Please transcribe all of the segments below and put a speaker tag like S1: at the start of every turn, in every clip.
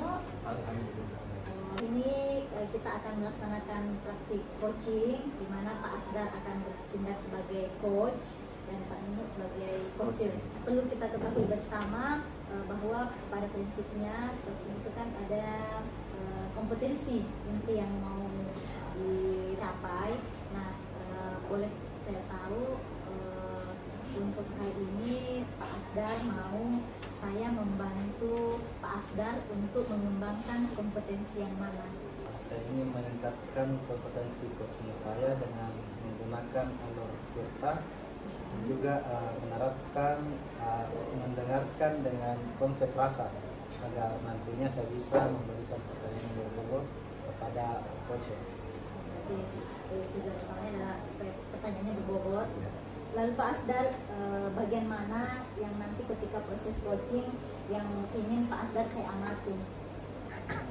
S1: Nyono?
S2: Alhamdulillah.
S1: Ini kita akan melaksanakan praktik coaching di mana Pak Asdar akan bertindak sebagai coach dan Pak Nyono sebagai coacher. Perlu kita ketahui bersama bahwa pada prinsipnya coaching itu kan ada kompetensi inti yang mau dicapai. Nah, boleh saya tahu untuk hari ini Pak Asdar mau saya membantu Pak Asdar untuk mengembangkan kompetensi yang mana?
S2: Saya ingin meningkatkan kompetensi coaching saya dengan menggunakan alur Tirta dan juga mendengarkan dengan konsep rasa agar nantinya saya bisa memberikan pertanyaan yang berbobot kepada coach.
S1: Tujuan utamanya adalah supaya pertanyaannya berbobot. Lalu Pak Asdar, bagian mana yang nanti ketika proses coaching yang ingin Pak Asdar saya amati?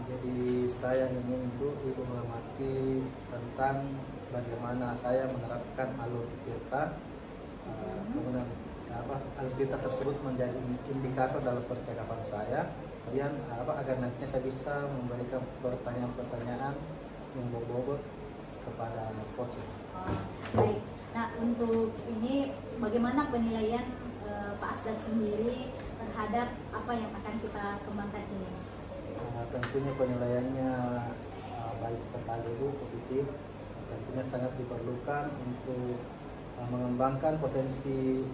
S2: Jadi saya ingin Ibu mengamati tentang bagaimana saya menerapkan alur Tirta, kemudian alur Tirta tersebut menjadi indikator dalam percakapan saya, kemudian agar nantinya saya bisa memberikan pertanyaan-pertanyaan yang berbobot kepada coach.
S1: Baik. Nah, untuk ini bagaimana penilaian Pak Asdar sendiri terhadap apa yang akan kita kembangkan ini?
S2: Tentunya penilaiannya baik sekali Bu, positif. Tentunya sangat diperlukan untuk mengembangkan potensi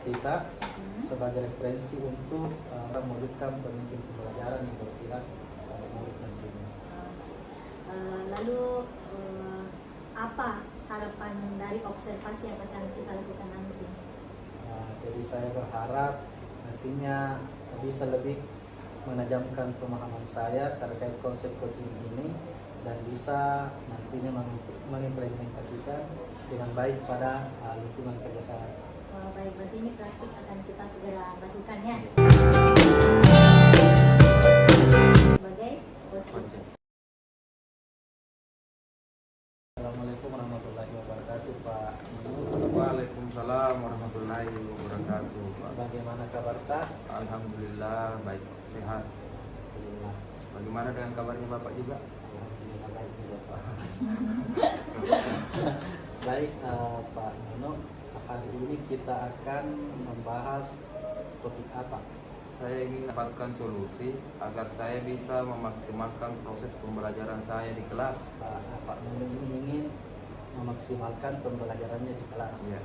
S2: kita sebagai referensi untuk mewujudkan pemimpin pembelajaran yang berpihak pada murid nantinya.
S1: Lalu apa harapan dari observasi yang akan kita lakukan nanti?
S2: Jadi saya berharap nantinya bisa lebih menajamkan pemahaman saya terkait konsep coaching ini dan bisa nantinya mengimplementasikan dengan baik pada lingkungan kerja saya.
S1: Baik, berarti ini praktik akan kita segera lakukan ya. Sebagai coaching.
S2: Assalamualaikum warahmatullahi wabarakatuh, Pak.
S3: Waalaikumsalam warahmatullahi wabarakatuh, Pak.
S2: Bagaimana kabar Pak?
S3: Alhamdulillah baik, sehat.
S2: Alhamdulillah.
S3: Bagaimana dengan kabarnya Bapak juga?
S2: Alhamdulillah baik juga Pak. Baik Pak Nyono, hari ini kita akan membahas topik apa?
S3: Saya ingin mendapatkan solusi agar saya bisa memaksimalkan proses pembelajaran saya di kelas.
S2: Pak Nyono ini ingin memaksimalkan pembelajarannya di kelas.
S3: Ya.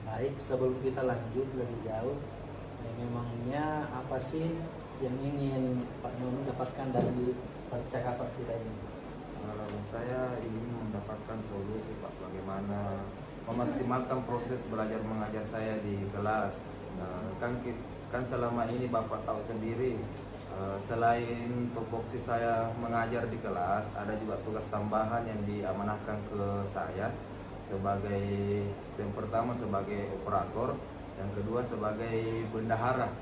S2: Baik, sebelum kita lanjut lebih jauh, memangnya apa sih yang ingin Pak Nyono dapatkan dari percakapan kita ini?
S3: Saya ingin mendapatkan solusi Pak, bagaimana memaksimalkan proses belajar mengajar saya di kelas. Kan selama ini Bapak tahu sendiri, selain tupoksi saya mengajar di kelas, ada juga tugas tambahan yang diamanahkan ke saya sebagai yang pertama sebagai operator, yang kedua sebagai bendahara.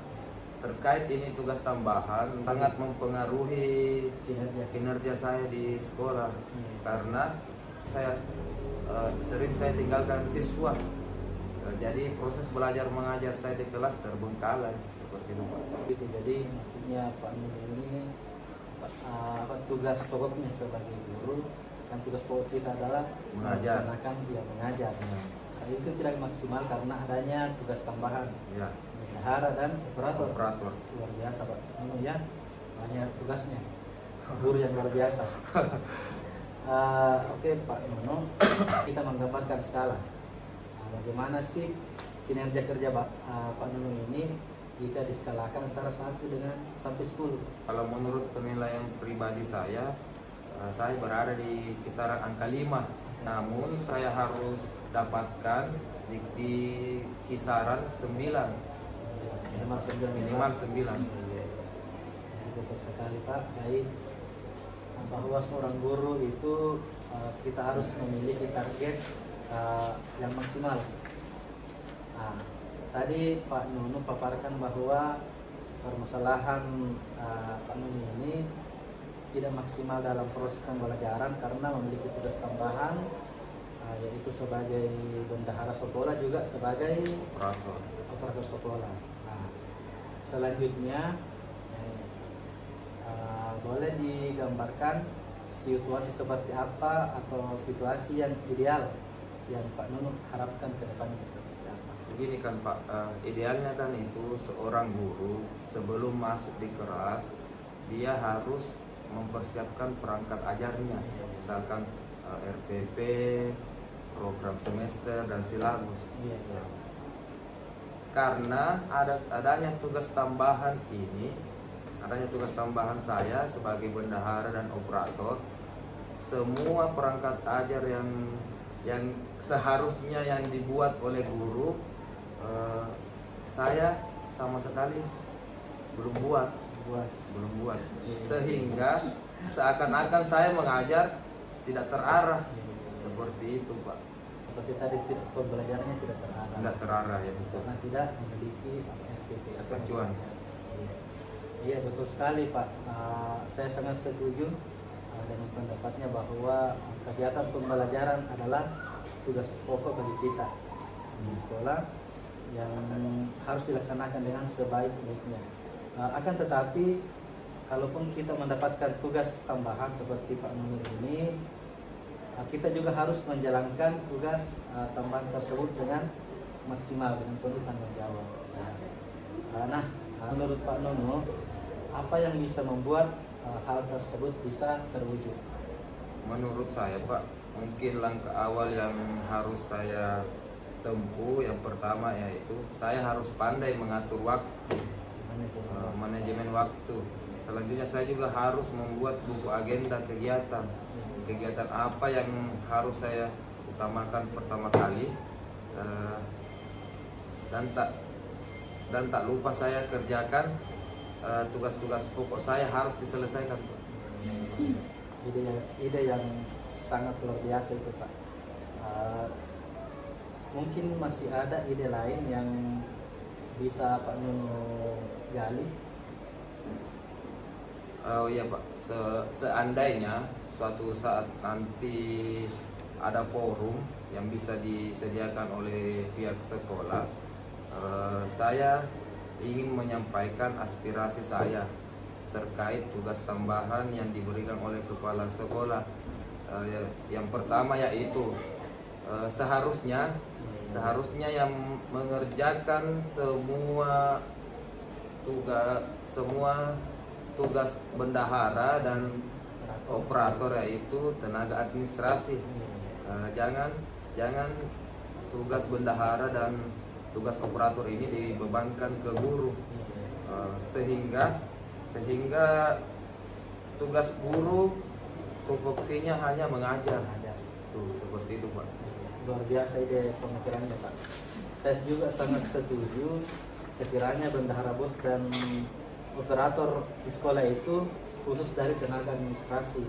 S3: Terkait ini tugas tambahan sangat mempengaruhi kinerja saya di sekolah karena saya sering tinggalkan siswa. Jadi proses belajar mengajar saya di kelas terbengkalai seperti itu Pak.
S2: Gitu, jadi maksudnya Pak Nyono ini tugas pokoknya sebagai guru dan tugas pokok kita adalah
S3: Mengajar.
S2: melaksanakan mengajar. Hal itu tidak maksimal karena adanya tugas tambahan.
S3: Ya.
S2: Bendahara dan operator. Luar biasa Pak Nyono ya, banyak tugasnya. Guru yang luar biasa. Oke Pak Nyono, kita menggambarkan skala. Bagaimana sih kinerja kerja Pak Nyono ini jika diskalakan antara 1 sampai 10?
S3: Kalau menurut penilaian pribadi saya berada di kisaran angka 5. Namun saya harus dapatkan di kisaran 9.
S2: Minimal 9.
S3: Minimal 9.
S2: Betul sekali Pak. Baik, bahwa seorang guru itu kita harus memiliki target yang maksimal. Tadi Pak Nyono paparkan bahwa permasalahan Pak Nyono ini tidak maksimal dalam proses pembelajaran karena memiliki tugas tambahan, yaitu sebagai bendahara sekolah juga sebagai operator sekolah. Selanjutnya digambarkan situasi seperti apa atau situasi yang ideal yang Pak Nunuk harapkan ke depannya seperti apa?
S3: Begini kan Pak, idealnya kan itu seorang guru sebelum masuk di kelas dia harus mempersiapkan perangkat ajarnya, misalkan RPP, program semester dan silabus.
S2: Iya, iya.
S3: Karena adanya tugas tambahan ini, adanya tugas tambahan saya sebagai bendahara dan operator, semua perangkat ajar yang seharusnya yang dibuat oleh guru, saya sama sekali belum buat. Sehingga seakan-akan saya mengajar tidak terarah. Seperti itu Pak.
S2: Seperti tadi pembelajarannya tidak terarah.
S3: Tidak terarah ya betul.
S2: Karena tidak memiliki RPP atau
S3: Acuan.
S2: Iya. Iya, betul sekali Pak. Saya sangat setuju dengan pendapatnya bahwa kegiatan pembelajaran adalah tugas pokok bagi kita di sekolah yang harus dilaksanakan dengan sebaik-baiknya. Akan tetapi kalaupun kita mendapatkan tugas tambahan seperti Pak Nunuk ini, kita juga harus menjalankan tugas tambahan tersebut dengan maksimal, dengan penuh tanggung jawab. Nah, menurut Pak Nunuk, apa yang bisa membuat hal tersebut bisa terwujud?
S3: Menurut saya Pak, mungkin langkah awal yang harus saya tempuh yang pertama yaitu saya harus pandai mengatur waktu, manajemen waktu. Selanjutnya saya juga harus membuat buku agenda kegiatan apa yang harus saya utamakan pertama kali, dan tak lupa saya kerjakan tugas-tugas pokok saya harus diselesaikan Pak.
S2: Ide yang sangat luar biasa itu Pak. Mungkin masih ada ide lain yang bisa Pak Nunuk gali?
S3: Oh iya Pak, seandainya suatu saat nanti ada forum yang bisa disediakan oleh pihak sekolah, saya ingin menyampaikan aspirasi saya terkait tugas tambahan yang diberikan oleh kepala sekolah. Yang pertama yaitu seharusnya yang mengerjakan semua tugas bendahara dan operator yaitu tenaga administrasi. Jangan tugas bendahara dan tugas operator ini dibebankan ke guru, sehingga tugas guru tupoksinya hanya mengajar. Tuh seperti itu Pak.
S2: Luar biasa ide pemikirannya Pak. Saya juga sangat setuju. Sekiranya bendahara bos dan operator di sekolah itu khusus dari tenaga administrasi,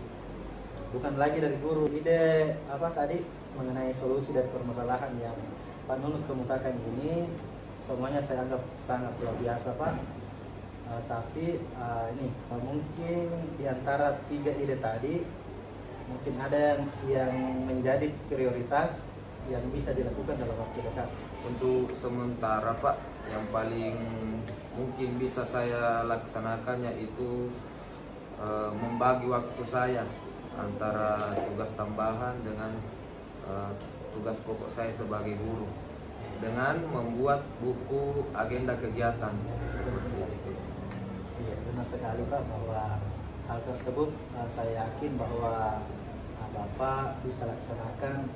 S2: bukan lagi dari guru. Ide apa tadi mengenai solusi dari permasalahan yang Pak Nunuk kemukakan ini, semuanya saya anggap sangat luar biasa Pak. Tapi ini mungkin di antara 3 ide tadi, mungkin ada yang menjadi prioritas yang bisa dilakukan dalam waktu dekat.
S3: Untuk sementara Pak, yang paling mungkin bisa saya laksanakan yaitu membagi waktu saya antara tugas tambahan dengan tugas pokok saya sebagai guru, dengan membuat buku agenda kegiatan seperti itu.
S2: Iya, benar sekali Pak, bahwa hal tersebut saya yakin bahwa Bapak bisa laksanakan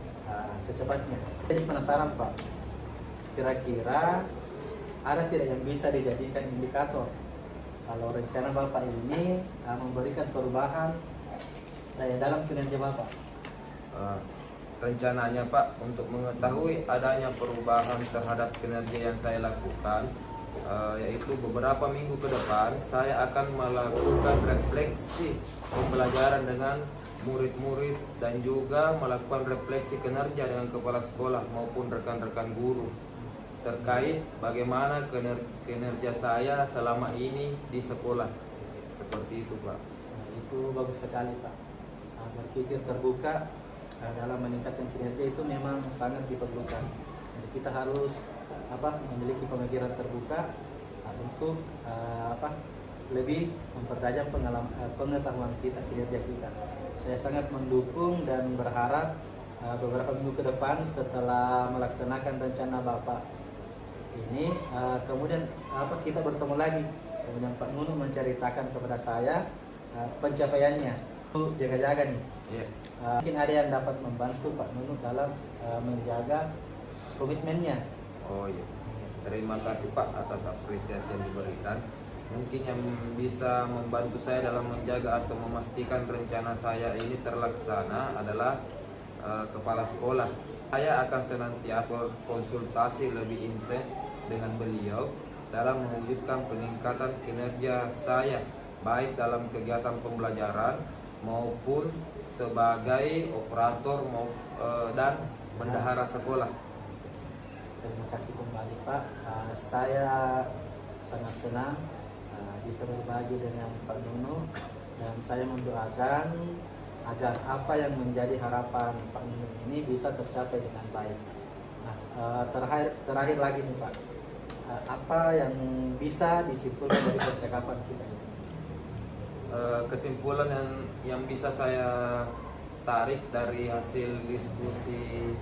S2: secepatnya. Jadi penasaran Pak, kira-kira ada tidak yang bisa dijadikan indikator kalau rencana Bapak ini memberikan perubahan dalam kinerja Bapak?
S3: Rencananya Pak, untuk mengetahui adanya perubahan terhadap kinerja yang saya lakukan, yaitu beberapa minggu ke depan saya akan melakukan refleksi pembelajaran dengan murid-murid dan juga melakukan refleksi kinerja dengan kepala sekolah maupun rekan-rekan guru terkait bagaimana kinerja saya selama ini di sekolah. Seperti itu Pak.
S2: Itu bagus sekali Pak. Berpikir terbuka dalam meningkatkan kinerja itu memang sangat diperlukan. Jadi kita harus memiliki pemikiran terbuka untuk lebih mempertajam pengetahuan kita, kinerja kita. Saya sangat mendukung dan berharap beberapa minggu ke depan setelah melaksanakan rencana Bapak ini, kemudian kita bertemu lagi, kemudian Pak Nunu menceritakan kepada saya pencapaiannya. Jaga-jaga nih.
S3: Iya.
S2: Mungkin ada yang dapat membantu Pak Nunu dalam menjaga komitmennya.
S3: Oh iya. Terima kasih Pak atas apresiasi yang diberikan. Mungkin yang bisa membantu saya dalam menjaga atau memastikan rencana saya ini terlaksana adalah kepala sekolah. Saya akan senantiasa konsultasi lebih intens dengan beliau dalam mewujudkan peningkatan kinerja saya, baik dalam kegiatan pembelajaran maupun sebagai operator dan bendahara sekolah.
S2: Terima kasih kembali Pak. Saya sangat senang bisa berbagi dengan Pak Nunu, dan saya mendoakan agar apa yang menjadi harapan Pak Nunu ini bisa tercapai dengan baik. Nah, terakhir lagi nih Pak, apa yang bisa disimpulkan dari percakapan kita ini?
S3: Kesimpulan yang bisa saya tarik dari hasil diskusi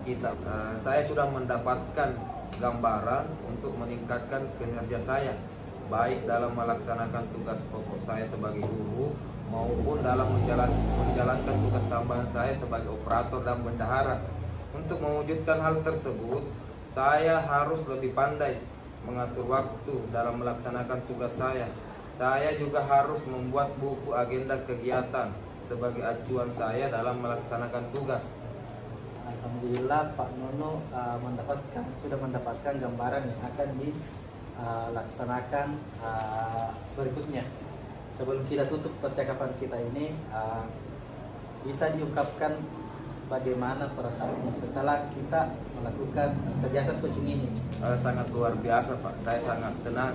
S3: kita, saya sudah mendapatkan gambaran untuk meningkatkan kinerja saya, baik dalam melaksanakan tugas pokok saya sebagai guru maupun dalam menjalankan tugas tambahan saya sebagai operator dan bendahara. Untuk mewujudkan hal tersebut, saya harus lebih pandai mengatur waktu dalam melaksanakan tugas saya. Saya juga harus membuat buku agenda kegiatan sebagai acuan saya dalam melaksanakan tugas.
S2: Alhamdulillah Pak Nunu sudah mendapatkan gambaran yang akan dilaksanakan berikutnya. Sebelum kita tutup percakapan kita ini, bisa diungkapkan bagaimana perasaannya setelah kita melakukan kegiatan coaching ini?
S3: Sangat luar biasa Pak, saya sangat senang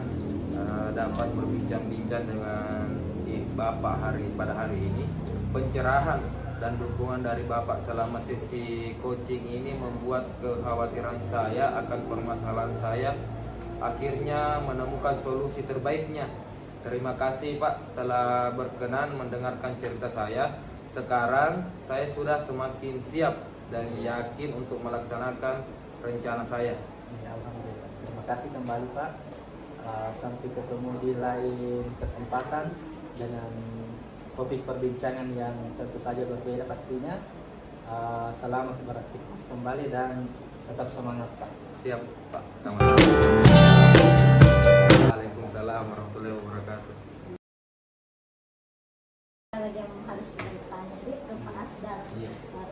S3: dapat berbincang-bincang dengan Bapak pada hari ini. Pencerahan dan dukungan dari Bapak selama sesi coaching ini membuat kekhawatiran saya akan permasalahan saya akhirnya menemukan solusi terbaiknya. Terima kasih Pak telah berkenan mendengarkan cerita saya. Sekarang saya sudah semakin siap dan yakin untuk melaksanakan rencana saya.
S2: Ya, alhamdulillah. Terima kasih kembali Pak. Sampai ketemu di lain kesempatan dengan topik perbincangan yang tentu saja berbeda pastinya. Selamat beraktivitas kembali dan tetap semangat Pak.
S3: Siap Pak, sama-sama. Waalaikumsalam warahmatullahi wabarakatuh.
S1: Lagi yang harus ditanya ke Pak Asdar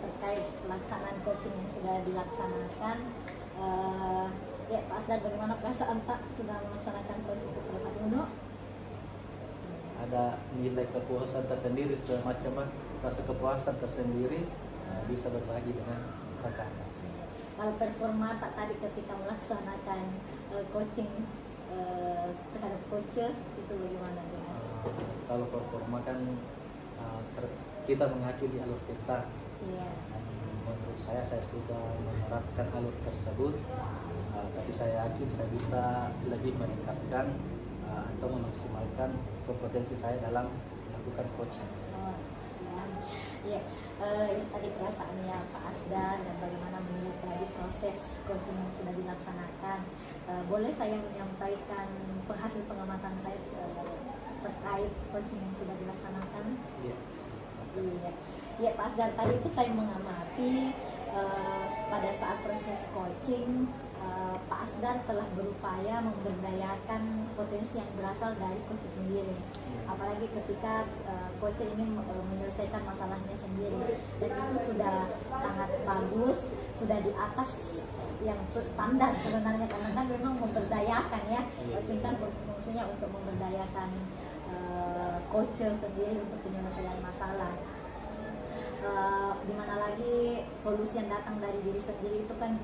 S1: terkait pelaksanaan coaching yang sudah dilaksanakan. Ya Pak Asdar, bagaimana perasaan Pak sudah melaksanakan coaching kepada Pak Nunu?
S2: Ada nilai kepuasan tersendiri, semacam rasa kepuasan tersendiri bisa berbagi dengan rekan.
S1: Kalau performa tak tadi ketika melaksanakan coaching terhadap coach itu bagaimana?
S2: Kalau performa kan kita mengacu di alur kita.
S1: Iya.
S2: Menurut saya sudah menerapkan alur tersebut, tapi saya yakin saya bisa lebih meningkatkan atau memaksimalkan kompetensi saya dalam melakukan coaching.
S1: Iya, ini tadi perasaannya Pak Asdar dan bagaimana menilai tadi proses coaching yang sudah dilaksanakan. Boleh saya menyampaikan hasil pengamatan saya terkait coaching yang sudah dilaksanakan?
S2: Iya.
S1: Iya Pak Asdar, tadi itu saya mengamati pada saat proses coaching Pak Asdar telah berupaya memberdayakan potensi yang berasal dari coach sendiri. Apalagi ketika coach ingin menyelesaikan masalahnya sendiri, dan itu sudah sangat bagus, sudah di atas yang standar sebenarnya, karena kan memang memberdayakan ya. Coaching kan fungsinya untuk memberdayakan coach sendiri untuk penyelesaian masalah. Dimana lagi solusi yang datang dari diri sendiri itu kan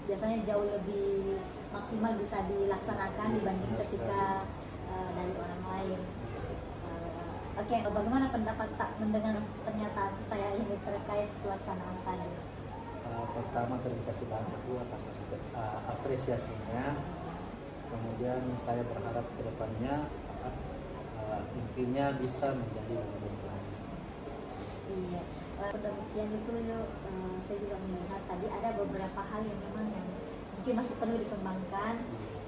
S1: biasanya jauh lebih maksimal bisa dilaksanakan dibanding ketika dari orang lain. Oke, bagaimana pendapat tak mendengar pernyataan saya ini terkait pelaksanaan tadi?
S2: Pertama, terima kasih banyak Bu atas apresiasinya. Kemudian saya berharap ke depannya intinya bisa menjadi lebih baik lagi.
S1: Iya, demikian itu yuk, saya juga melihat tadi ada beberapa hal yang memang yang mungkin masih perlu dikembangkan.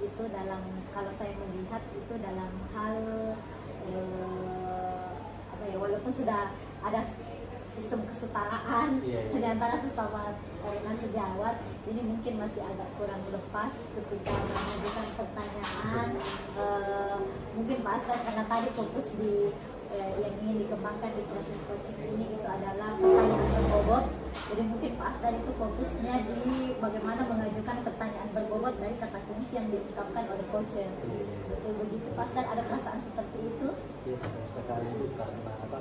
S1: Itu dalam, kalau saya melihat itu dalam hal apa ya, walaupun sudah ada sistem kesetaraan
S2: Iya.
S1: di antara sesama sejawat, ini mungkin masih agak kurang lepas ketika mengajukan pertanyaan. Mungkin Pak Astar karena tadi fokus di yang ingin dikembangkan di proses coaching ini itu adalah pertanyaan berbobot. Jadi mungkin Pak Astar itu fokusnya di bagaimana mengajukan pertanyaan berbobot dari kata kunci yang diungkapkan oleh coacher. Betul begitu Pak Astar, ada perasaan seperti itu?
S2: Iya, betul sekali itu karena apa?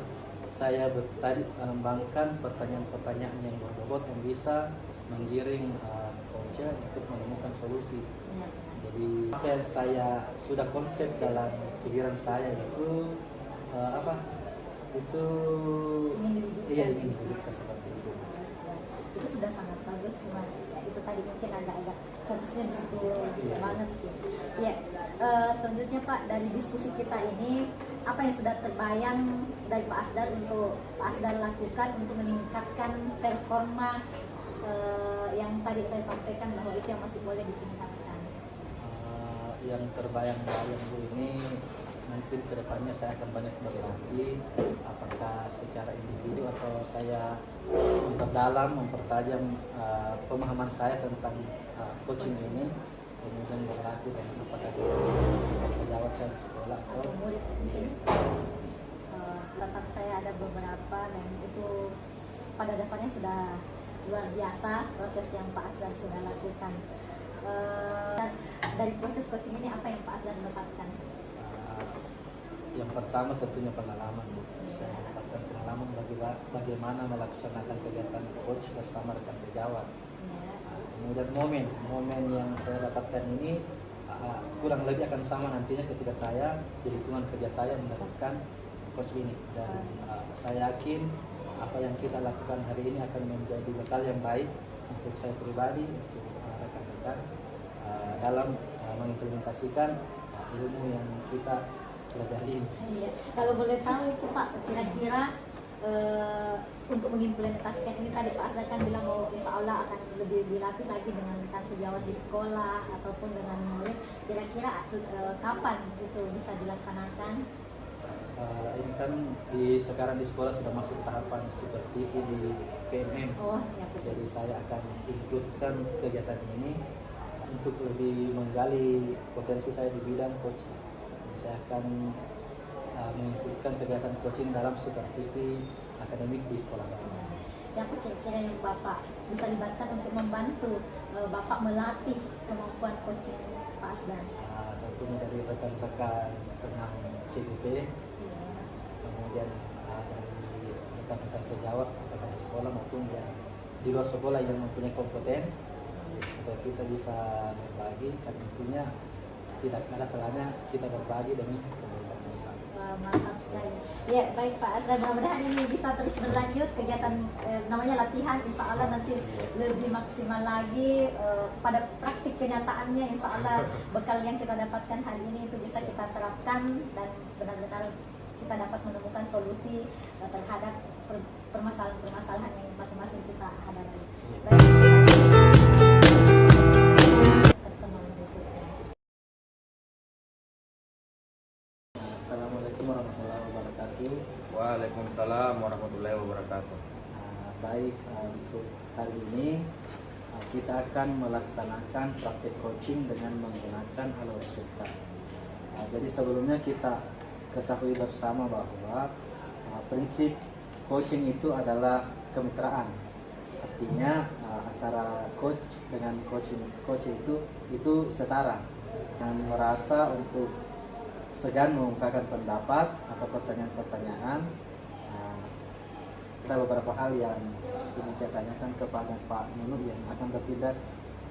S2: Saya tadi mengembangkan pertanyaan-pertanyaan yang berbobot yang bisa menggiring coacher untuk menemukan solusi.
S1: Ya.
S2: Jadi apa yang saya sudah konsep dalam pikiran saya itu apa? Itu
S1: Ingin diwujudkan.
S2: Iya, ingin diwujudkan seperti itu.
S1: Itu sudah sangat bagus, cuma ya, itu tadi mungkin agak-agak fokusnya di situ
S2: Iya.
S1: banget gitu. Ya, selanjutnya Pak, dari diskusi kita ini apa yang sudah terbayang dari Pak Asdar untuk Pak Asdar lakukan untuk meningkatkan performa yang tadi saya sampaikan bahwa itu yang masih boleh ditingkatkan.
S2: Yang terbayang-bayang Bu ini mungkin kedepannya saya akan banyak berlatih, apakah secara individu atau saya mempertajam pemahaman saya tentang coaching ini, kemudian berlatih dengan apakah sejawat saya di sekolah atau
S1: Murid mungkin. Catatan saya ada beberapa dan itu pada dasarnya sudah luar biasa proses yang Pak Asdar sudah lakukan. Dari proses coaching ini apa yang Pak Asdar dapatkan?
S2: yang pertama tentunya pengalaman Bu. Saya mendapatkan pengalaman bagaimana melaksanakan kegiatan coach bersama rekan sejawat.
S1: Ya.
S2: Kemudian momen yang saya dapatkan ini kurang lebih akan sama nantinya ketika saya di lingkungan kerja saya menerapkan coach ini, dan saya yakin apa yang kita lakukan hari ini akan menjadi bekal yang baik untuk saya pribadi, untuk rekan-rekan dalam mengimplementasikan ilmu yang kita pelajari.
S1: Iya. Kalau boleh tahu itu Pak, kira-kira untuk mengimplementasikan ini tadi Pak Asdar kan bilang mau insya Allah akan lebih dilatih lagi dengan rekan sejawat di sekolah ataupun dengan murid. Kira-kira kapan itu bisa dilaksanakan?
S2: Ini kan sekarang di sekolah sudah masuk tahapan supervisi di PMM.
S1: Oh, siap.
S2: Jadi saya akan includekan kegiatan ini untuk lebih menggali potensi saya di bidang coaching. Saya akan mengikutkan kegiatan coaching dalam supervisi akademik di sekolah saya.
S1: Siapa kira-kira yang Bapak bisa libatkan untuk membantu Bapak melatih kemampuan coaching Pak Asdar?
S2: Tentunya dari rekan-rekan teman CDP, kemudian dari rekan-rekan sejawat apakah di sekolah maupun yang di luar sekolah yang mempunyai kompeten, supaya kita bisa berbagi, dan intinya tidak ada salahnya kita berbagi demi kebaikan bersama.
S1: Mantap sekali. Ya, baik Pak Asdar, mudah-mudahan ini bisa terus berlanjut kegiatan namanya latihan, insya Allah nanti lebih maksimal lagi pada praktik kenyataannya, insya Allah bekal yang kita dapatkan hari ini itu bisa kita terapkan dan benar-benar kita dapat menemukan solusi terhadap permasalahan-permasalahan yang masing-masing kita hadapi. Baik, pertemuan berikutnya.
S2: Assalamualaikum warahmatullahi wabarakatuh.
S3: Waalaikumsalam warahmatullahi wabarakatuh.
S2: Baik, untuk hari ini kita akan melaksanakan praktik coaching dengan menggunakan alur cerita. Jadi sebelumnya kita ketahui bersama bahwa prinsip coaching itu adalah kemitraan. Artinya antara coach dengan coach itu setara, dan merasa untuk segan mengungkapkan pendapat atau pertanyaan-pertanyaan. Ada beberapa hal yang ingin saya tanyakan kepada Pak Nunu yang akan bertindak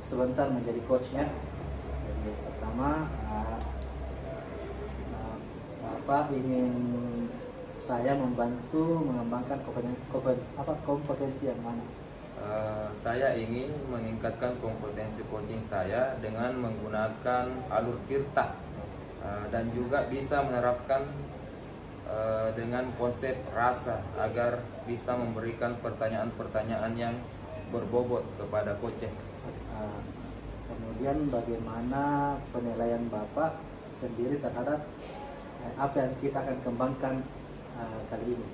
S2: sebentar menjadi coachnya. Jadi pertama, Bapak ingin saya membantu mengembangkan kompetensi yang mana?
S3: Saya ingin meningkatkan kompetensi coaching saya dengan menggunakan alur tirta dan juga bisa menerapkan dengan konsep rasa agar bisa memberikan pertanyaan-pertanyaan yang berbobot kepada coach.
S2: Kemudian bagaimana penilaian Bapak sendiri terhadap apa yang kita akan kembangkan kali ini?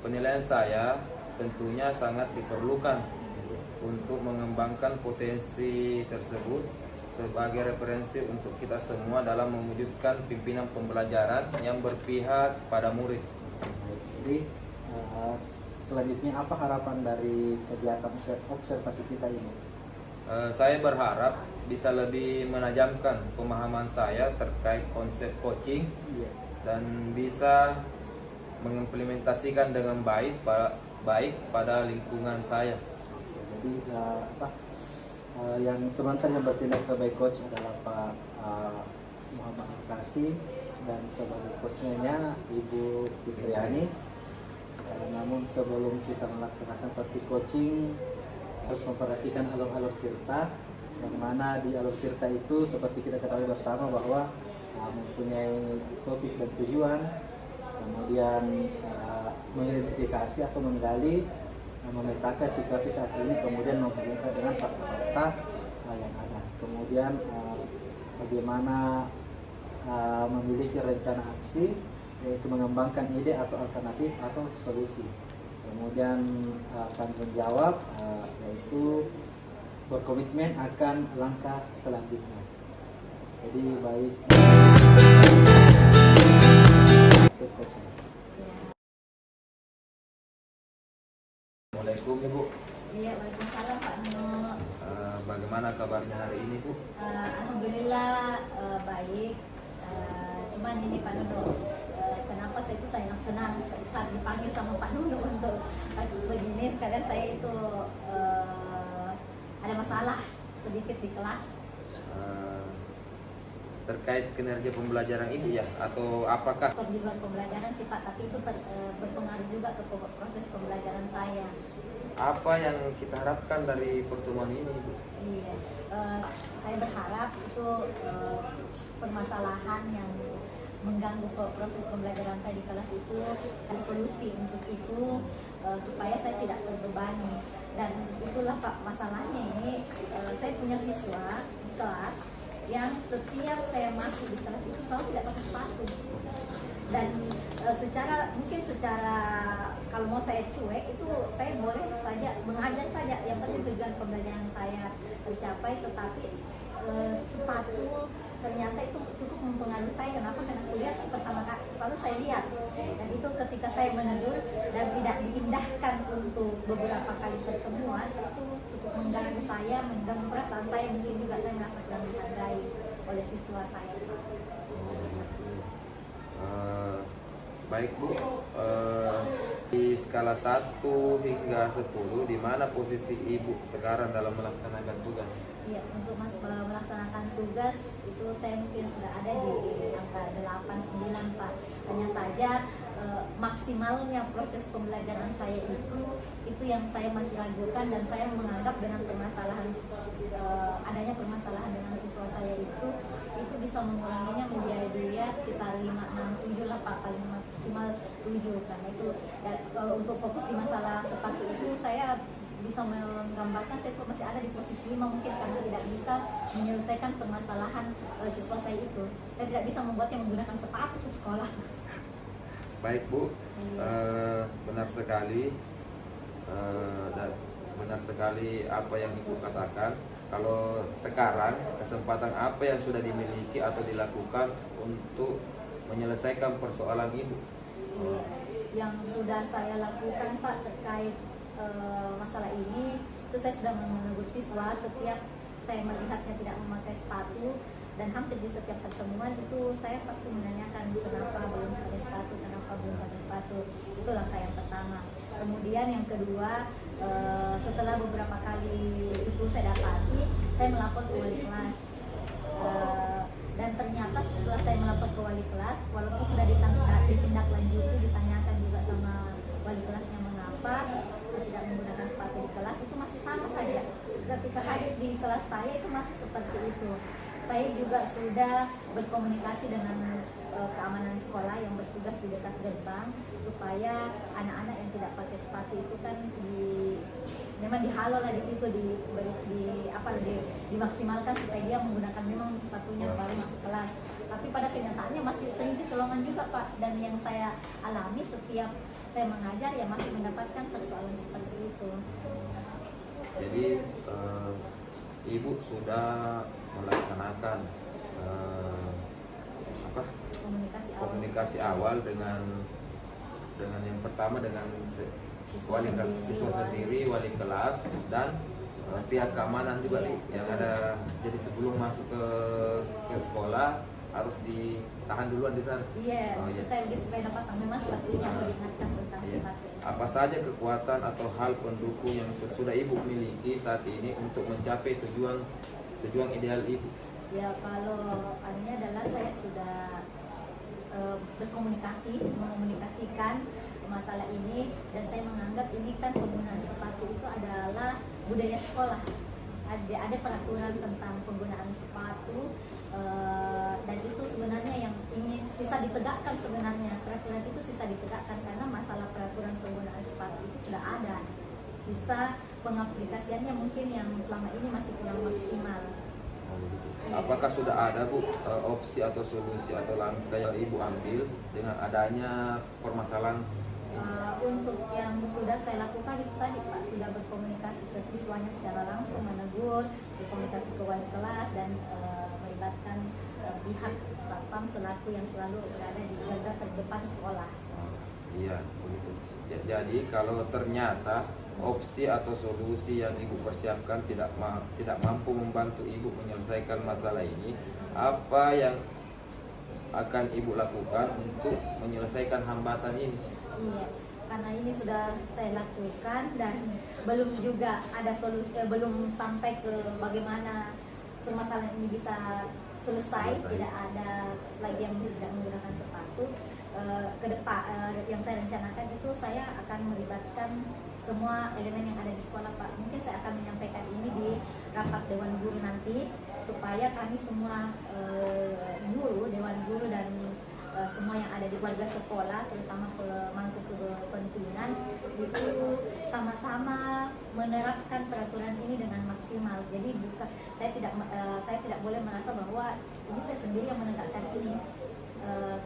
S3: Penilaian saya tentunya sangat diperlukan untuk mengembangkan potensi tersebut sebagai referensi untuk kita semua dalam mewujudkan pimpinan pembelajaran yang berpihak pada murid.
S2: Jadi selanjutnya apa harapan dari kegiatan observasi kita ini?
S3: Saya berharap bisa lebih menajamkan pemahaman saya terkait konsep coaching dan bisa mengimplementasikan dengan baik pada lingkungan saya.
S2: Jadi yang sementara yang bertindak sebagai coach adalah Pak Muhammad Kasih dan sebagai coachnya Ibu Fitriani. Namun sebelum kita melaksanakan praktik coaching harus memperhatikan alur-alur tirta, yang mana di alur tirta itu seperti kita ketahui bersama bahwa mempunyai topik dan tujuan, kemudian mengidentifikasi atau menggali, memetakan situasi saat ini, kemudian menghubungkan dengan fakta-fakta yang ada, kemudian bagaimana memiliki rencana aksi, yaitu mengembangkan ide atau alternatif atau solusi. Kemudian tanggung jawab, yaitu berkomitmen akan langkah selanjutnya. Jadi baik.
S3: Assalamualaikum Ibu.
S1: Iya, waalaikumsalam Pak Nino.
S3: Bagaimana kabarnya hari ini Bu?
S1: Alhamdulillah baik. Cuman ini Pak Nino, kenapa saya itu sangat senang saat dipanggil sama Pak Nino untuk begini. Sekarang saya itu ada masalah sedikit di kelas.
S3: Terkait kinerja pembelajaran Ibu ya, atau apakah?
S1: Di luar pembelajaran sih Pak, tapi itu berpengaruh juga ke proses pembelajaran saya.
S3: Apa yang kita harapkan dari pertemuan ini Ibu?
S1: Iya, saya berharap itu permasalahan yang mengganggu proses pembelajaran saya di kelas itu ada solusi untuk itu, supaya saya tidak terbebani. Dan itulah Pak masalahnya ini, saya punya siswa di kelas yang setiap saya masuk di kelas itu selalu tidak pakai sepatu. Dan mungkin secara kalau mau saya cuek itu saya boleh saja mengajar saja, yang penting tujuan pembelajaran saya tercapai, tetapi sepatu ternyata itu cukup mempengaruhi saya. Kenapa? Karena kuliah pertama kali selalu saya lihat, dan itu ketika saya menegur dan tidak diindahkan untuk beberapa kali pertemuan, itu cukup mengganggu saya, mengganggu perasaan saya. Mungkin juga saya merasa kurang dihargai oleh siswa saya.
S3: Baik Bu, di skala 1 hingga 10, di mana posisi Ibu sekarang dalam melaksanakan tugas?
S1: Iya, untuk melaksanakan tugas itu saya mungkin sudah ada di angka 8-9 Pak. Hanya saja maksimalnya proses pembelajaran saya itu yang saya masih ragukan, dan saya menganggap dengan adanya permasalahan dengan siswa saya itu bisa menguranginya menjadi dia sekitar 5-6-7 lah Pak, paling maksimal 7. Karena itu untuk fokus di masalah sepatu itu saya bisa menggambarkan saya masih ada di posisi 5 mungkin, karena tidak bisa menyelesaikan permasalahan siswa saya itu. Saya tidak bisa membuatnya menggunakan sepatu ke sekolah.
S3: Baik Bu, benar sekali, dan benar sekali apa yang Ibu katakan. Kalau sekarang kesempatan apa yang sudah dimiliki atau dilakukan untuk menyelesaikan persoalan Ibu?
S1: Yang sudah saya lakukan Pak terkait masalah ini, itu saya sudah menegur siswa setiap saya melihatnya tidak memakai sepatu, dan hampir di setiap pertemuan itu saya pasti menanyakan kenapa belum pakai sepatu, kenapa belum pakai sepatu. Itu langkah yang pertama. Kemudian yang kedua, setelah beberapa kali itu saya dapati, saya melapor ke wali kelas. Dan ternyata setelah saya melapor ke wali kelas, walaupun sudah ditindaklanjuti, ditanyakan juga sama wali kelasnya mengapa tidak menggunakan sepatu di kelas, itu masih sama saja. Ketika hadir di kelas saya itu masih seperti itu. Saya juga sudah berkomunikasi dengan keamanan sekolah yang bertugas di dekat gerbang, supaya anak-anak yang tidak pakai sepatu itu kan memang dihalau lah di situ, dimaksimalkan supaya dia menggunakan memang sepatunya baru masuk kelas. Tapi pada kenyataannya masih sering kecolongan juga Pak, dan yang saya alami setiap saya mengajar ya masih mendapatkan persoalan seperti itu.
S3: Jadi Ibu sudah melaksanakan komunikasi awal dengan yang pertama dengan siswa sendiri, wali kelas, dan pihak keamanan juga nih yang ada. Jadi sebelum masuk ke sekolah harus ditahan duluan di sana.
S1: Iya, saya begitu supaya dapat memang sepatunya meringankan tentang sepatu.
S3: Apa saja kekuatan atau hal pendukung yang sudah Ibu miliki saat ini untuk mencapai tujuan ideal Ibu?
S1: Ya, kalau anehnya adalah saya sudah mengomunikasikan masalah ini, dan saya menganggap ini kan penggunaan sepatu itu adalah budaya sekolah. Ada peraturan tentang penggunaan sepatu, dan itu sebenarnya yang ingin sisa ditegakkan. Sebenarnya peraturan itu sisa ditegakkan karena masalah peraturan penggunaan sepatu itu sudah ada, sisa pengaplikasiannya mungkin yang selama ini masih kurang maksimal.
S3: Apakah sudah ada Bu opsi atau solusi atau langkah yang Ibu ambil dengan adanya permasalahan?
S1: Untuk yang sudah saya lakukan itu tadi Pak, sudah berkomunikasi ke siswanya secara langsung, menegur, berkomunikasi ke wali kelas, dan melibatkan pihak satpam selaku yang selalu berada di garda terdepan sekolah.
S3: Iya, begitu. Jadi kalau ternyata opsi atau solusi yang Ibu persiapkan tidak mampu membantu Ibu menyelesaikan masalah ini, apa yang akan Ibu lakukan untuk menyelesaikan hambatan ini?
S1: Iya, karena ini sudah saya lakukan dan belum juga ada solusi, belum sampai ke bagaimana permasalahan ini bisa selesai. Tidak ada lagi yang tidak menggunakan sepatu. Ke depan yang saya rencanakan itu saya akan melibatkan semua elemen yang ada di sekolah Pak. Mungkin saya akan menyampaikan ini di rapat Dewan Guru nanti, supaya kami semua guru, Dewan Guru, dan semua yang ada di warga sekolah, terutama pemangku kepentingan, itu sama-sama menerapkan peraturan ini dengan maksimal. Jadi saya tidak boleh merasa bahwa ini saya sendiri yang menegakkan ini.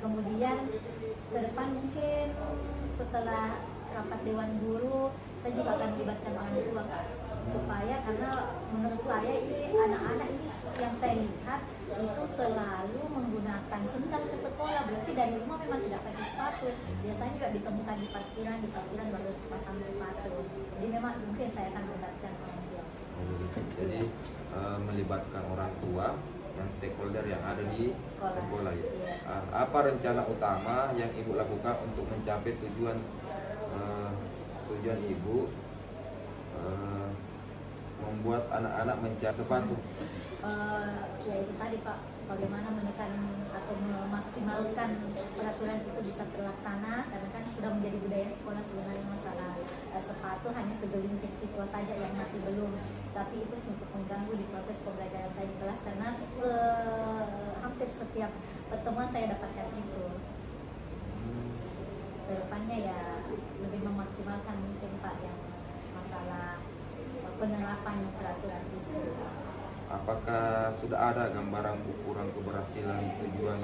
S1: Kemudian ke depan mungkin setelah rapat Dewan Guru, saya juga akan melibatkan orang tua Kak, supaya, karena menurut saya ini anak-anak ini yang saya lihat itu selalu menggunakan sendal ke sekolah, berarti dari rumah memang tidak pakai sepatu. Biasanya juga ditemukan di parkiran baru pasang sepatu. Jadi memang mungkin saya akan melibatkan orang tua.
S3: Jadi melibatkan orang tua dan stakeholder yang ada di sekolah ya.
S1: Iya.
S3: Apa rencana utama yang Ibu lakukan untuk mencapai tujuan Ibu membuat anak-anak mencari sepatu?
S1: Ya itu tadi Pak, bagaimana menekan atau memaksimalkan peraturan itu bisa terlaksana, karena kan sudah menjadi budaya sekolah sebenarnya masalah sepatu hanya segelintir siswa saja yang masih belum, tapi itu cukup mengganggu di proses pembelajaran saya di kelas, karena hampir setiap pertemuan saya dapatkan itu. Kedepannya ya lebih memaksimalkan mungkin Pak yang masalah penerapan peraturan itu.
S3: Apakah sudah ada gambaran ukuran keberhasilan tujuan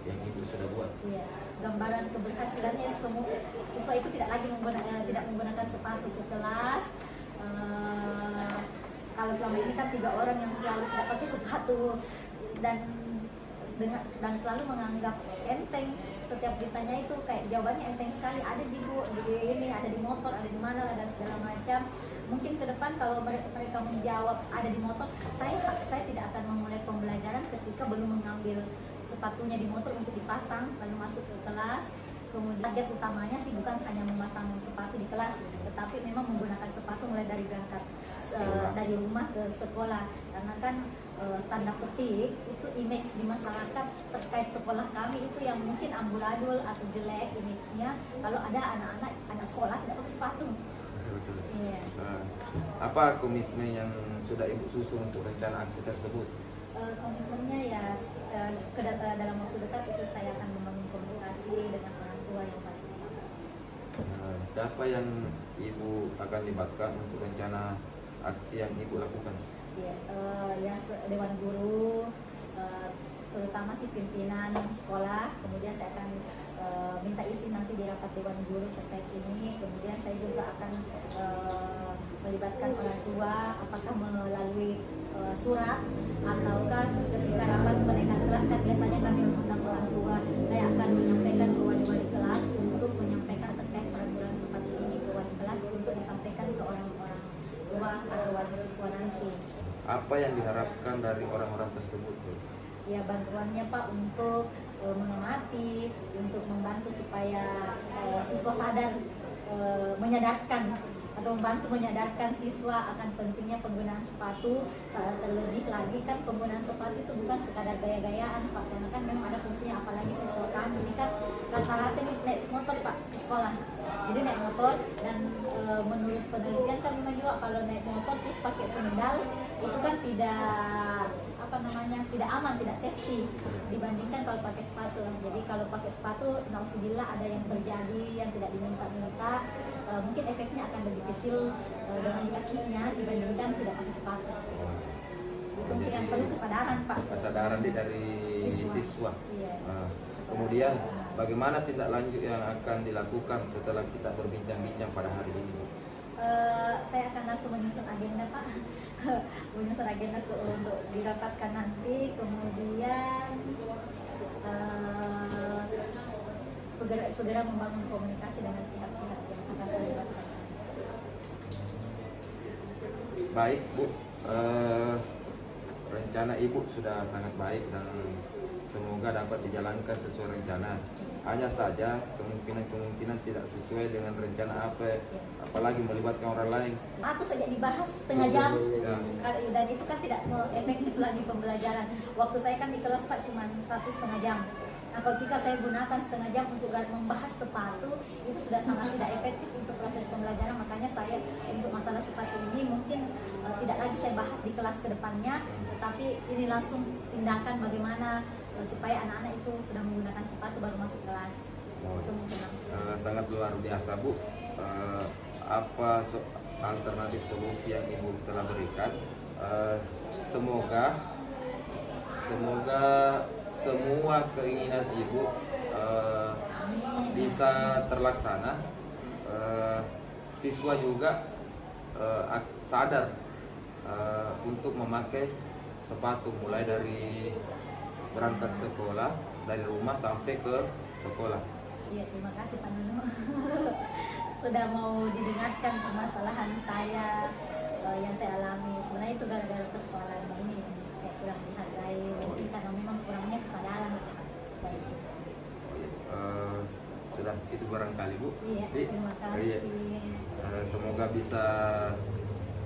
S3: yang Ibu sudah buat?
S1: Iya, gambaran keberhasilannya semua siswa itu tidak lagi menggunakan sepatu ke kelas. Kalau selama ini kan 3 orang yang selalu tidak pakai sepatu dan selalu menganggap enteng. Setiap ditanya itu kayak jawabannya enteng sekali, ada di ini, ada di motor, ada di mana, dan segala macam. Mungkin ke depan kalau mereka menjawab ada di motor, saya tidak akan memulai pembelajaran ketika belum mengambil sepatunya di motor untuk dipasang lalu masuk ke kelas. Kemudian target utamanya sih bukan hanya memasang sepatu di kelas, tetapi memang menggunakan sepatu mulai dari berangkat dari rumah ke sekolah, karena kan tanda petik itu image di masyarakat terkait sekolah kami itu yang mungkin amburadul atau jelek image-nya kalau ada anak sekolah tidak pakai sepatu.
S3: Betul.
S1: Iya.
S3: Apa komitmen yang sudah Ibu susun untuk rencana aksi tersebut?
S1: Komitmennya ya dalam waktu dekat itu saya akan membangun komunikasi dengan orang tua yang paling.
S3: Siapa yang Ibu akan libatkan untuk rencana aksi yang Ibu lakukan?
S1: Ya, Dewan Guru, terutama sih pimpinan sekolah. Kemudian saya akan minta izin nanti di rapat Dewan Guru terkait ini. Kemudian saya juga akan melibatkan orang tua, apakah melalui surat ataukah ketika rapat menaikkan kelas, kan biasanya kami mengundang orang tua. Saya akan menyampaikan ke wali-wali kelas untuk menyampaikan terkait peraturan seperti ini ke wali kelas untuk disampaikan ke orang-orang tua atau wali siswa nanti.
S3: Apa yang diharapkan dari orang-orang tersebut, Bu?
S1: Ya, bantuannya Pak untuk mengamati, untuk membantu supaya siswa sadar, menyadarkan atau membantu menyadarkan siswa akan pentingnya penggunaan sepatu. Terlebih lagi kan penggunaan sepatu itu bukan sekadar gaya-gayaan Pak, karena kan memang ada fungsinya, apalagi siswa kami ini kan rata-rata naik motor Pak ke sekolah. Jadi naik motor, dan menurut penelitian kan memang juga kalau naik motor terus pakai sendal itu kan tidak aman, tidak safety dibandingkan kalau pakai sepatu. Jadi kalau pakai sepatu, nauzubillah ada yang terjadi yang tidak diminta-minta, mungkin efeknya akan lebih kecil dengan kakinya dibandingkan tidak pakai sepatu. Itu mungkin yang perlu kesadaran Pak.
S3: Kesadaran dari siswa.
S1: Iya.
S3: Kemudian bagaimana tindak lanjut yang akan dilakukan setelah kita berbincang-bincang pada hari ini?
S1: Saya akan langsung menyusun agenda Pak, menyusun agenda untuk dirapatkan nanti. Kemudian segera membangun komunikasi dengan pihak-pihak yang akan saya libatkan.
S3: Baik Bu, rencana Ibu sudah sangat baik dan semoga dapat dijalankan sesuai rencana. Hanya saja kemungkinan tidak sesuai dengan rencana apalagi melibatkan orang lain.
S1: Aku saja dibahas setengah jam,
S3: Ya.
S1: dan itu kan tidak efektif lagi pembelajaran. Waktu saya kan di kelas Pak cuma 1,5 jam. Nah, ketika saya gunakan setengah jam untuk membahas sepatu, itu sudah sangat tidak efektif untuk proses pembelajaran. Makanya saya untuk masalah sepatu ini mungkin tidak lagi saya bahas di kelas kedepannya, tetapi ini langsung tindakan bagaimana supaya anak-anak itu sudah menggunakan sepatu baru masuk kelas. Itu mungkin langsung.
S3: Sangat luar biasa Bu. Apa alternatif solusi yang Ibu telah berikan? Semoga semua keinginan Ibu bisa terlaksana. Siswa juga sadar untuk memakai sepatu mulai dari berangkat sekolah, dari rumah sampai ke sekolah.
S1: Iya, terima kasih Pak Nuno sudah mau didengarkan permasalahan saya yang saya alami. Sebenarnya itu gara-gara persoalan ini kayak kurang dihargai, mungkin karena memang kurangnya kesadaran dari siswa.
S3: Sudah itu barangkali Bu.
S1: Iya, terima kasih.
S3: Semoga bisa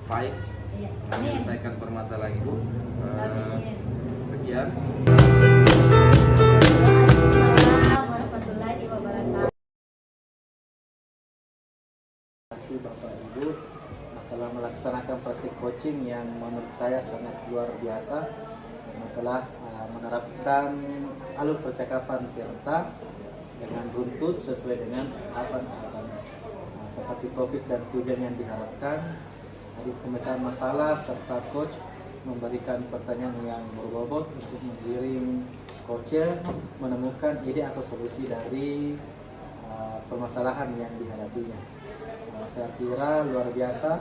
S3: fight
S1: Iya.
S3: menyelesaikan permasalahan Ibu.
S1: Amin.
S3: Sekian.
S1: Assalamualaikum warahmatullahi wabarakatuh.
S2: Terima kasih Bapak Ibu telah melaksanakan praktik coaching yang menurut saya sangat luar biasa, yang telah menerapkan alur percakapan Tirta dengan runtut sesuai dengan tahapan-tahapan seperti topik dan tujuan yang diharapkan, ada pemecahan masalah serta coach memberikan pertanyaan yang berbobot untuk menggiring coacher menemukan ide atau solusi dari permasalahan yang dihadapinya. Saya kira luar biasa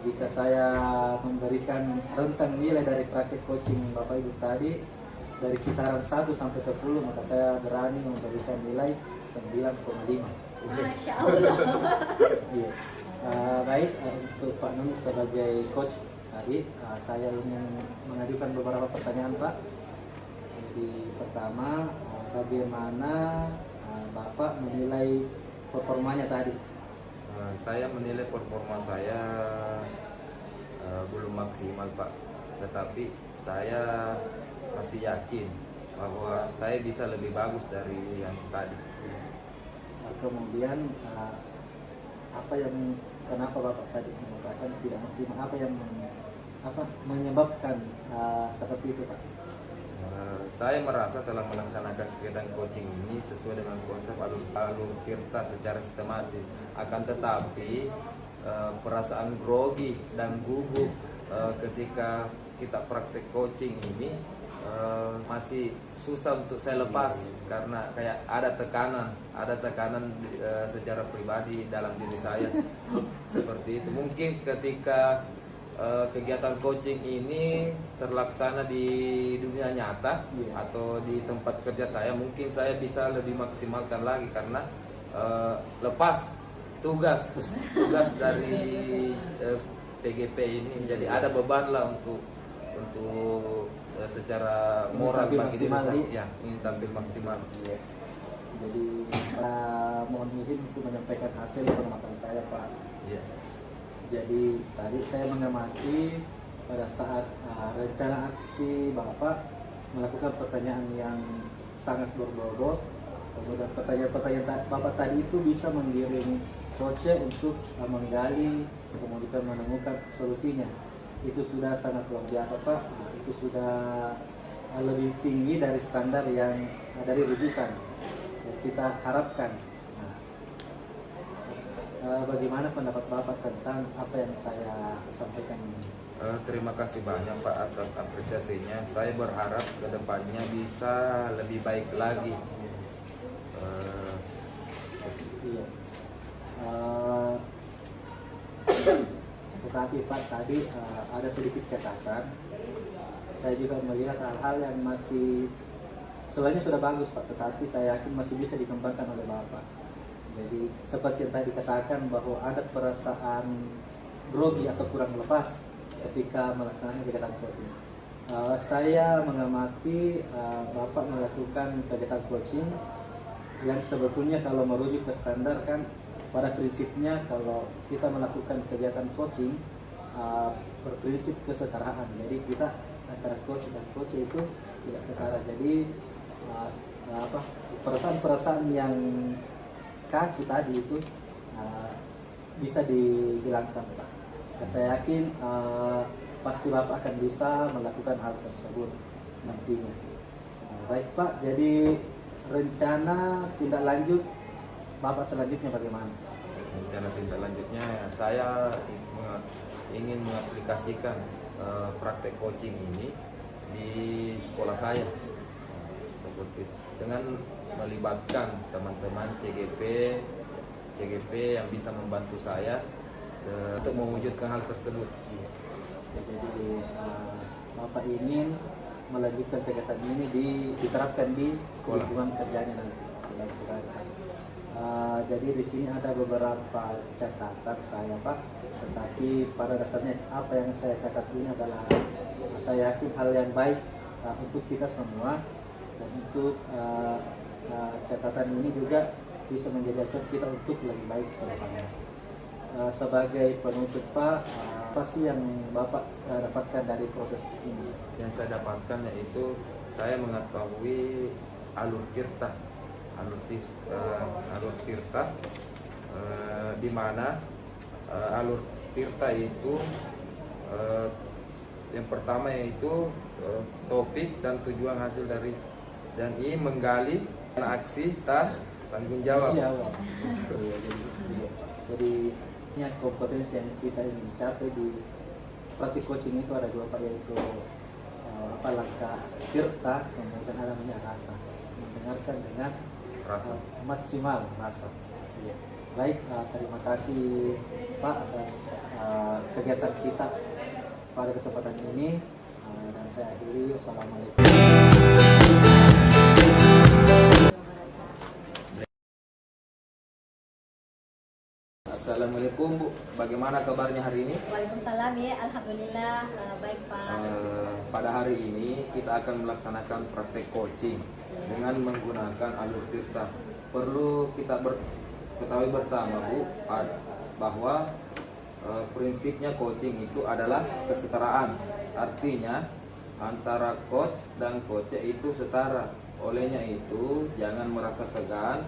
S2: jika saya memberikan rentang nilai dari praktik coaching Bapak Ibu tadi dari kisaran 1 sampai 10, maka saya berani memberikan nilai 9,5.
S1: Masya Allah.
S2: Iya. Baik, untuk Pak Nun sebagai coach tadi, saya ingin mengajukan beberapa pertanyaan Pak. Jadi pertama, bagaimana Bapak menilai performanya tadi?
S3: Saya menilai performa saya belum maksimal Pak, tetapi saya masih yakin bahwa saya bisa lebih bagus dari yang tadi.
S2: Kemudian kenapa Bapak tadi mengatakan tidak maksimal? Apa yang menyebabkan seperti itu Pak?
S3: Saya merasa telah melaksanakan kegiatan coaching ini sesuai dengan konsep alur tirta secara sistematis. Akan tetapi perasaan grogi dan gugup ketika kita praktek coaching ini masih susah untuk saya lepas, karena kayak ada tekanan secara pribadi dalam diri saya. Seperti itu. Mungkin ketika kegiatan coaching ini terlaksana di dunia nyata atau di tempat kerja saya, mungkin saya bisa lebih maksimalkan lagi, karena lepas tugas dari PGP ini, jadi ada beban lah untuk secara moral bagi diri saya, ya, ingin tampil maksimal.
S2: Jadi mohon izin untuk menyampaikan hasil pengamatan saya, Pak.
S3: Iya.
S2: Jadi tadi saya mengamati pada saat rencana aksi Bapak melakukan pertanyaan yang sangat berbobot. Kemudian pertanyaan-pertanyaan Bapak tadi itu bisa menggiring coach untuk menggali, kemudian menemukan solusinya. Itu sudah sangat luar biasa, Pak. Itu sudah lebih tinggi dari standar yang dari rujukan yang kita harapkan. Bagaimana pendapat Bapak tentang apa yang saya sampaikan ini?
S3: Terima kasih banyak Pak atas apresiasinya. Saya berharap kedepannya bisa lebih baik lagi.
S2: Iya. Tetapi Pak, tadi ada sedikit catatan. Saya juga melihat hal-hal yang masih sebenarnya sudah bagus Pak, tetapi saya yakin masih bisa dikembangkan oleh Bapak. Jadi seperti yang tadi katakan bahwa ada perasaan grogi atau kurang lepas ketika melaksanakan kegiatan coaching. Saya mengamati Bapak melakukan kegiatan coaching yang sebetulnya kalau merujuk ke standar kan pada prinsipnya kalau kita melakukan kegiatan coaching berprinsip kesetaraan. Jadi kita antara coach dan coach itu tidak setara. Jadi perasaan-perasaan yang kaki tadi itu bisa dihilangkan, Pak. Dan saya yakin pasti Bapak akan bisa melakukan hal tersebut nantinya. Baik Pak, jadi rencana tindak lanjut Bapak selanjutnya bagaimana?
S3: Rencana tindak lanjutnya saya ingin mengaplikasikan praktek coaching ini di sekolah saya, seperti dengan melibatkan teman-teman CGP yang bisa membantu saya untuk mewujudkan hal tersebut.
S2: Jadi Bapak ingin melanjutkan kegiatan ini diterapkan di
S3: sekolah
S2: lingkungan kerjanya nanti. Jadi di sini ada beberapa catatan saya Pak, tetapi pada dasarnya apa yang saya catat ini adalah saya yakin hal yang baik untuk kita semua, dan untuk catatan ini juga bisa menjadi acuan kita untuk lebih baik ke depannya. Sebagai penutup Pak, apa sih yang Bapak dapatkan dari proses ini?
S3: Yang saya dapatkan yaitu saya mengetahui alur tirta, di mana alur tirta itu yang pertama yaitu topik dan tujuan hasil dari, dan ini menggali aksi tanggung jawab.
S2: Jadi ini kompetensi yang kita ingin capai di praktik coaching itu ada dua Pak, yaitu langkah tirta, kemudian ada namanya rasa, mendengarkan dengan
S3: Rasa.
S2: Maksimal rasa. Iya. Baik, terima kasih Pak atas kegiatan kita pada kesempatan ini, dan saya akhiri. Wassalamualaikum.
S3: Assalamualaikum Bu, bagaimana kabarnya hari ini?
S1: Waalaikumsalam ya, alhamdulillah baik Pak.
S3: Pada hari ini kita akan melaksanakan praktek coaching dengan menggunakan alur tirta. Perlu kita ketahui bersama Bu bahwa prinsipnya coaching itu adalah kesetaraan. Artinya antara coach dan coach itu setara. Olehnya itu jangan merasa segan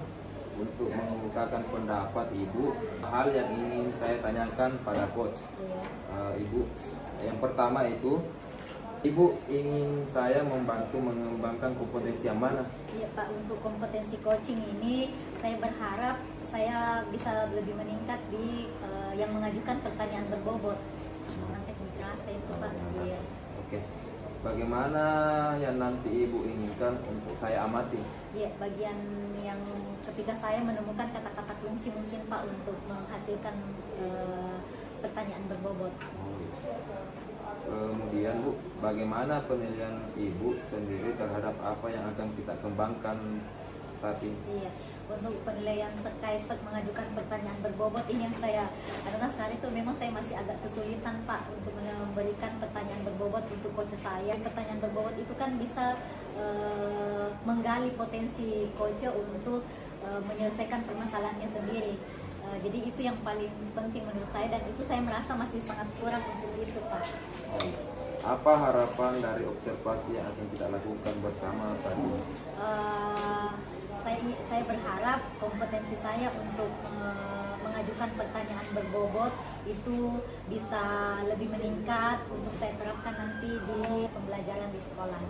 S3: untuk mengemukakan pendapat Ibu hal yang ingin saya tanyakan pada coach. Ibu, yang pertama itu Ibu ingin saya membantu mengembangkan kompetensi yang mana?
S1: Iya Pak, untuk kompetensi coaching ini saya berharap saya bisa lebih meningkat di yang mengajukan pertanyaan berbobot. Nanti kelas itu Pak. Iya.
S3: Oke. Bagaimana yang nanti Ibu inginkan untuk saya amati?
S1: Iya, bagian yang ketika saya menemukan kata-kata kunci mungkin Pak untuk menghasilkan pertanyaan berbobot.
S3: Kemudian Bu, bagaimana penilaian Ibu sendiri terhadap apa yang akan kita kembangkan saat ini?
S1: Iya, untuk penilaian terkait mengajukan pertanyaan berbobot ini yang saya karena sekarang itu memang saya masih agak kesulitan Pak untuk memberikan pertanyaan berbobot untuk coach saya. Pertanyaan berbobot itu kan bisa menggali potensi coach untuk menyelesaikan permasalahannya sendiri. Jadi itu yang paling penting menurut saya dan itu saya merasa masih sangat kurang untuk itu Pak.
S3: Apa harapan dari observasi yang akan kita lakukan bersama saat ini?
S1: Saya berharap kompetensi saya untuk mengajukan pertanyaan berbobot itu bisa lebih meningkat untuk saya terapkan nanti di pembelajaran di sekolah.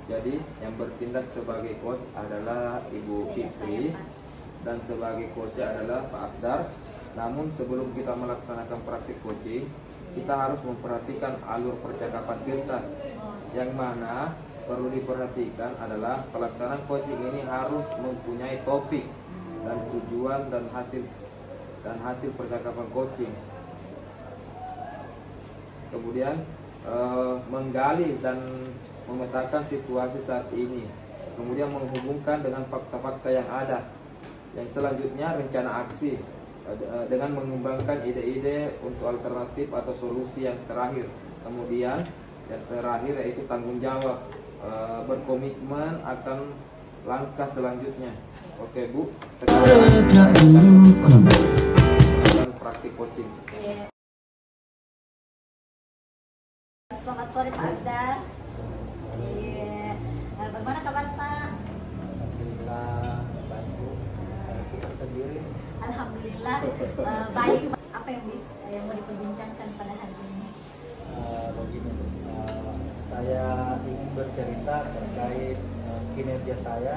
S3: Jadi yang bertindak sebagai coach adalah Ibu
S1: Iya,
S3: Fitri
S1: saya, Pak.
S3: dan sebagai coach adalah Pak Asdar. Namun sebelum kita melaksanakan praktik coaching, kita harus memperhatikan alur percakapan kita. Yang mana perlu diperhatikan adalah pelaksanaan coaching ini harus mempunyai topik dan tujuan dan hasil percakapan coaching. Kemudian menggali dan memetakan situasi saat ini. Kemudian menghubungkan dengan fakta-fakta yang ada. Yang selanjutnya rencana aksi dengan mengembangkan ide-ide untuk alternatif atau solusi yang terakhir. Kemudian yang terakhir yaitu tanggung jawab, berkomitmen akan langkah selanjutnya. Oke Bu, sekarang akan praktik coaching.
S1: Selamat sore Pak Asdar. Iya. Bagaimana kabar Pak?
S2: Alhamdulillah baik Bu. Kita sendiri
S1: Alhamdulillah baik. Apa yang mau diperbincangkan pada hari ini?
S2: begini Bu. Saya ingin bercerita terkait kinerja saya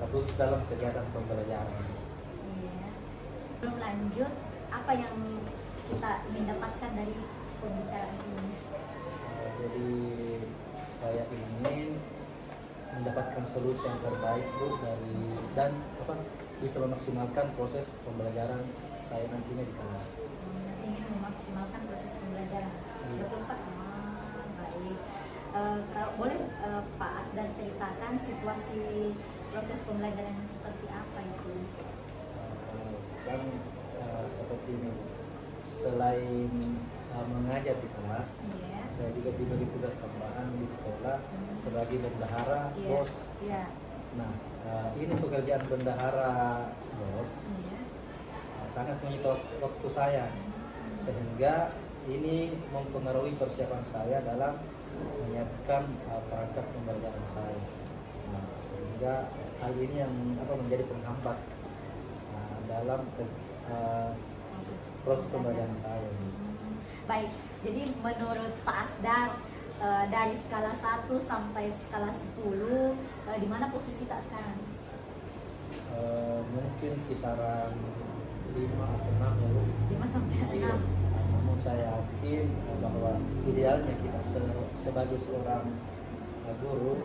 S2: terus dalam kegiatan pembelajaran.
S1: Iya. Belum lanjut, apa yang kita ingin dapatkan dari pembicaraan ini?
S2: Jadi saya ingin mendapatkan solusi yang terbaik Bu dan bisa memaksimalkan proses pembelajaran saya nantinya di kelas.
S1: Ingin memaksimalkan proses pembelajaran.
S2: Iya.
S1: Betul Pak. Baik. Boleh Pak Asdar ceritakan situasi proses pembelajaran yang seperti apa itu?
S2: Dan seperti ini, selain mengajar di kelas,
S1: Iya.
S2: saya juga diberi tugas tambahan di sekolah sebagai bendahara
S1: Iya.
S2: bos.
S1: Iya.
S2: Nah, ini pekerjaan bendahara bos
S1: Iya.
S2: sangat menyita waktu saya, sehingga ini mempengaruhi persiapan saya dalam menyiapkan perangkat pembelajaran saya. Nah, sehingga hal ini yang menjadi penghambat dalam proses pembelajaran saya.
S1: Baik, jadi menurut Pak Asdar dari skala 1 sampai skala 10 di mana posisi tak sekarang?
S2: Mungkin kisaran 5 atau 6 ya Bu.
S1: 5 sampai 6.
S2: Iya. Namun saya yakin bahwa idealnya kita sebagai seorang guru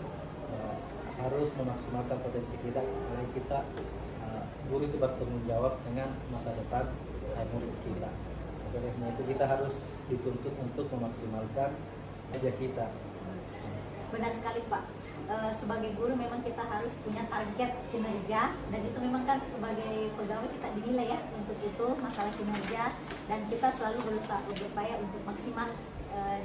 S2: harus memaksimalkan potensi kita, karena kita guru itu bertanggung jawab dengan masa depan murid kita. Oleh karena itu kita harus dituntut untuk memaksimalkan kerja kita.
S1: Benar sekali Pak. Sebagai guru memang kita harus punya target kinerja dan itu memang kan sebagai pegawai kita dinilai ya untuk itu masalah kinerja dan kita selalu berupaya untuk maksimal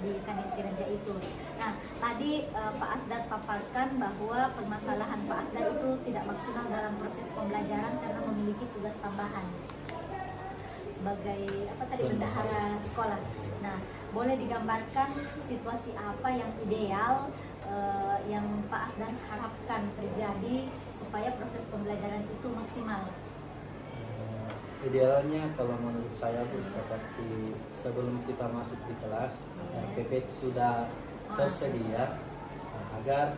S1: di kinerja itu. Nah tadi Pak Asdar paparkan bahwa permasalahan Pak Asdar itu tidak maksimal dalam proses pembelajaran karena memiliki tugas tambahan sebagai bendahara sekolah. Nah boleh digambarkan situasi apa yang ideal yang Pak Asdar harapkan terjadi supaya proses pembelajaran itu maksimal?
S2: Idealnya kalau menurut saya Bu, seperti sebelum kita masuk di kelas, RPP itu sudah tersedia agar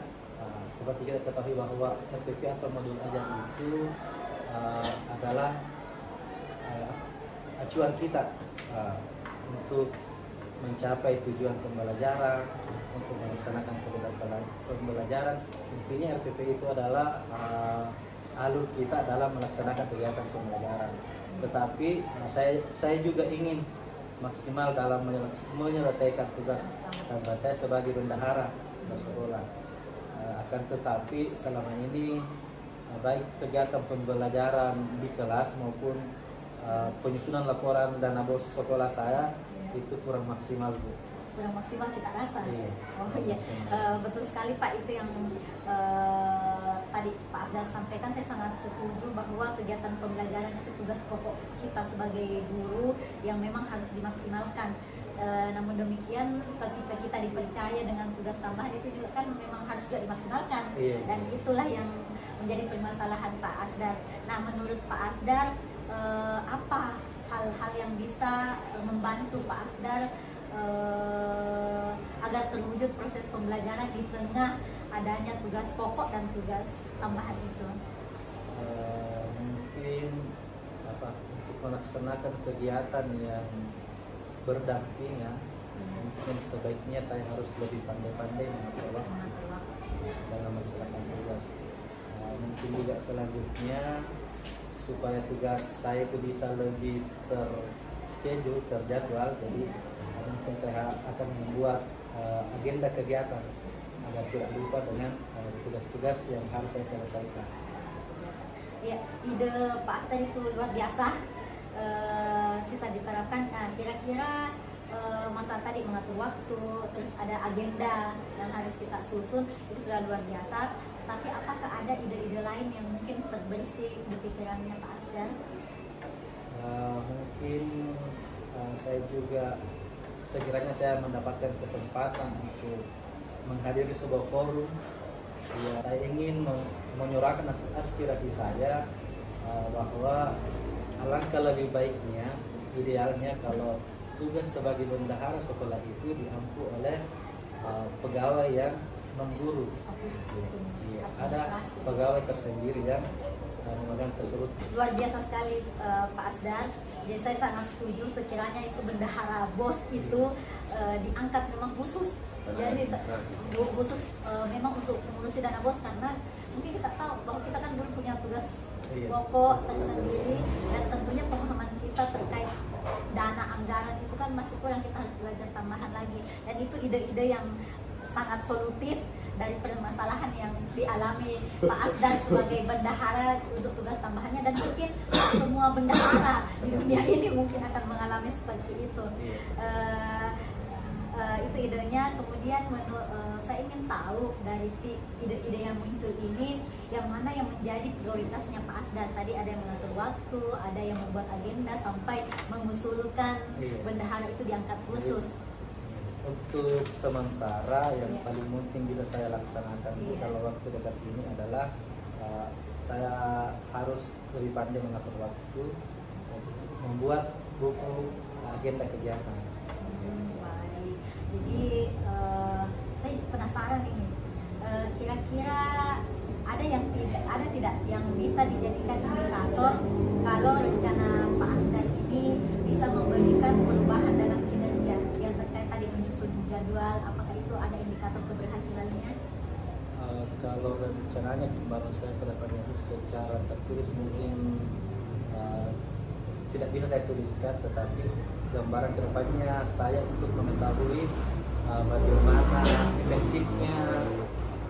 S2: seperti kita ketahui bahwa RPP atau modul ajar itu adalah acuan kita untuk mencapai tujuan pembelajaran, untuk melaksanakan kegiatan pembelajaran. Intinya RPP itu adalah alur kita dalam melaksanakan kegiatan pembelajaran. Tetapi saya juga ingin maksimal dalam menyelesaikan tugas tambah saya sebagai bendahara bersekolah. Akan tetapi selama ini baik kegiatan pembelajaran di kelas maupun penyusunan laporan dana bos sekolah saya itu kurang maksimal, Bu.
S1: Kurang maksimal kita rasa.
S2: Iya.
S1: Oh iya, betul sekali Pak, itu yang tadi Pak Asdar sampaikan. Saya sangat setuju bahwa kegiatan pembelajaran itu tugas pokok kita sebagai guru yang memang harus dimaksimalkan. Namun demikian ketika kita dipercaya dengan tugas tambahan itu juga kan memang harus juga dimaksimalkan.
S2: Iya.
S1: Dan itulah yang menjadi permasalahan Pak Asdar. Nah, menurut Pak Asdar apa hal-hal yang bisa membantu Pak Asdar agar terwujud proses pembelajaran di tengah adanya tugas pokok dan tugas tambahan itu?
S2: Mungkin untuk melaksanakan kegiatan yang berdampingan, mungkin sebaiknya saya harus lebih pandai-pandai mengatur waktu dalam melaksanakan tugas. Mungkin juga selanjutnya supaya tugas saya itu bisa lebih terschedule, terjadwal. Jadi mungkin saya akan membuat agenda kegiatan agar tidak lupa dengan tugas-tugas yang harus saya selesaikan.
S1: Ya, ide Pak Asdar itu luar biasa, sisa diterapkan. Nah, kira-kira masa tadi mengatur waktu, terus ada agenda yang harus kita susun, itu sudah luar biasa. Tapi apakah ada ide-ide lain yang mungkin terbersih di pikirannya Pak Asdar?
S2: Mungkin saya juga sekiranya saya mendapatkan kesempatan untuk menghadiri sebuah forum, ya, saya ingin menyuarakan aspirasi saya bahwa alangkah lebih baiknya, idealnya kalau tugas sebagai bendahara sekolah itu diampu oleh pegawai yang mengguru. Iya, ada pegawai tersendiri yang memegang tersebut.
S1: Luar biasa sekali Pak Asdar. Jadi saya sangat setuju sekiranya itu bendahara bos itu diangkat memang khusus. Jadi khusus memang untuk mengurusi dana bos, karena mungkin kita tahu bahwa kita kan belum punya tugas pokok tersendiri, dan tentunya pemahaman kita terkait dana anggaran itu kan masih kurang, kita harus belajar tambahan lagi. Dan itu ide-ide yang sangat solutif dari permasalahan yang dialami Pak Asdar sebagai bendahara untuk tugas tambahannya, dan mungkin semua bendahara di dunia ini mungkin akan mengalami seperti itu. Itu idenya. Kemudian saya ingin tahu dari ide-ide yang muncul ini, yang mana yang menjadi prioritasnya Pak Asdar. Tadi ada yang mengatur waktu, ada yang membuat agenda, sampai mengusulkan bendahara itu diangkat khusus.
S2: Untuk sementara yang paling mungkin bisa saya laksanakan kalau waktu dekat ini adalah saya harus lebih pandai mengatur waktu, membuat buku agenda kegiatan.
S1: Baik, jadi saya penasaran ini, kira-kira ada tidak yang bisa dijadikan indikator kalau rencana Pak Asdar ini bisa memberikan perubahan dalam kinerja yang terkait tadi menyusun jadwal? Apakah itu ada indikator keberhasilannya?
S2: Kalau rencananya baru saya kedepannya secara tertulis mungkin tidak bisa saya tuliskan, tetapi gambaran kedepannya saya untuk mengetahui bagaimana efektifnya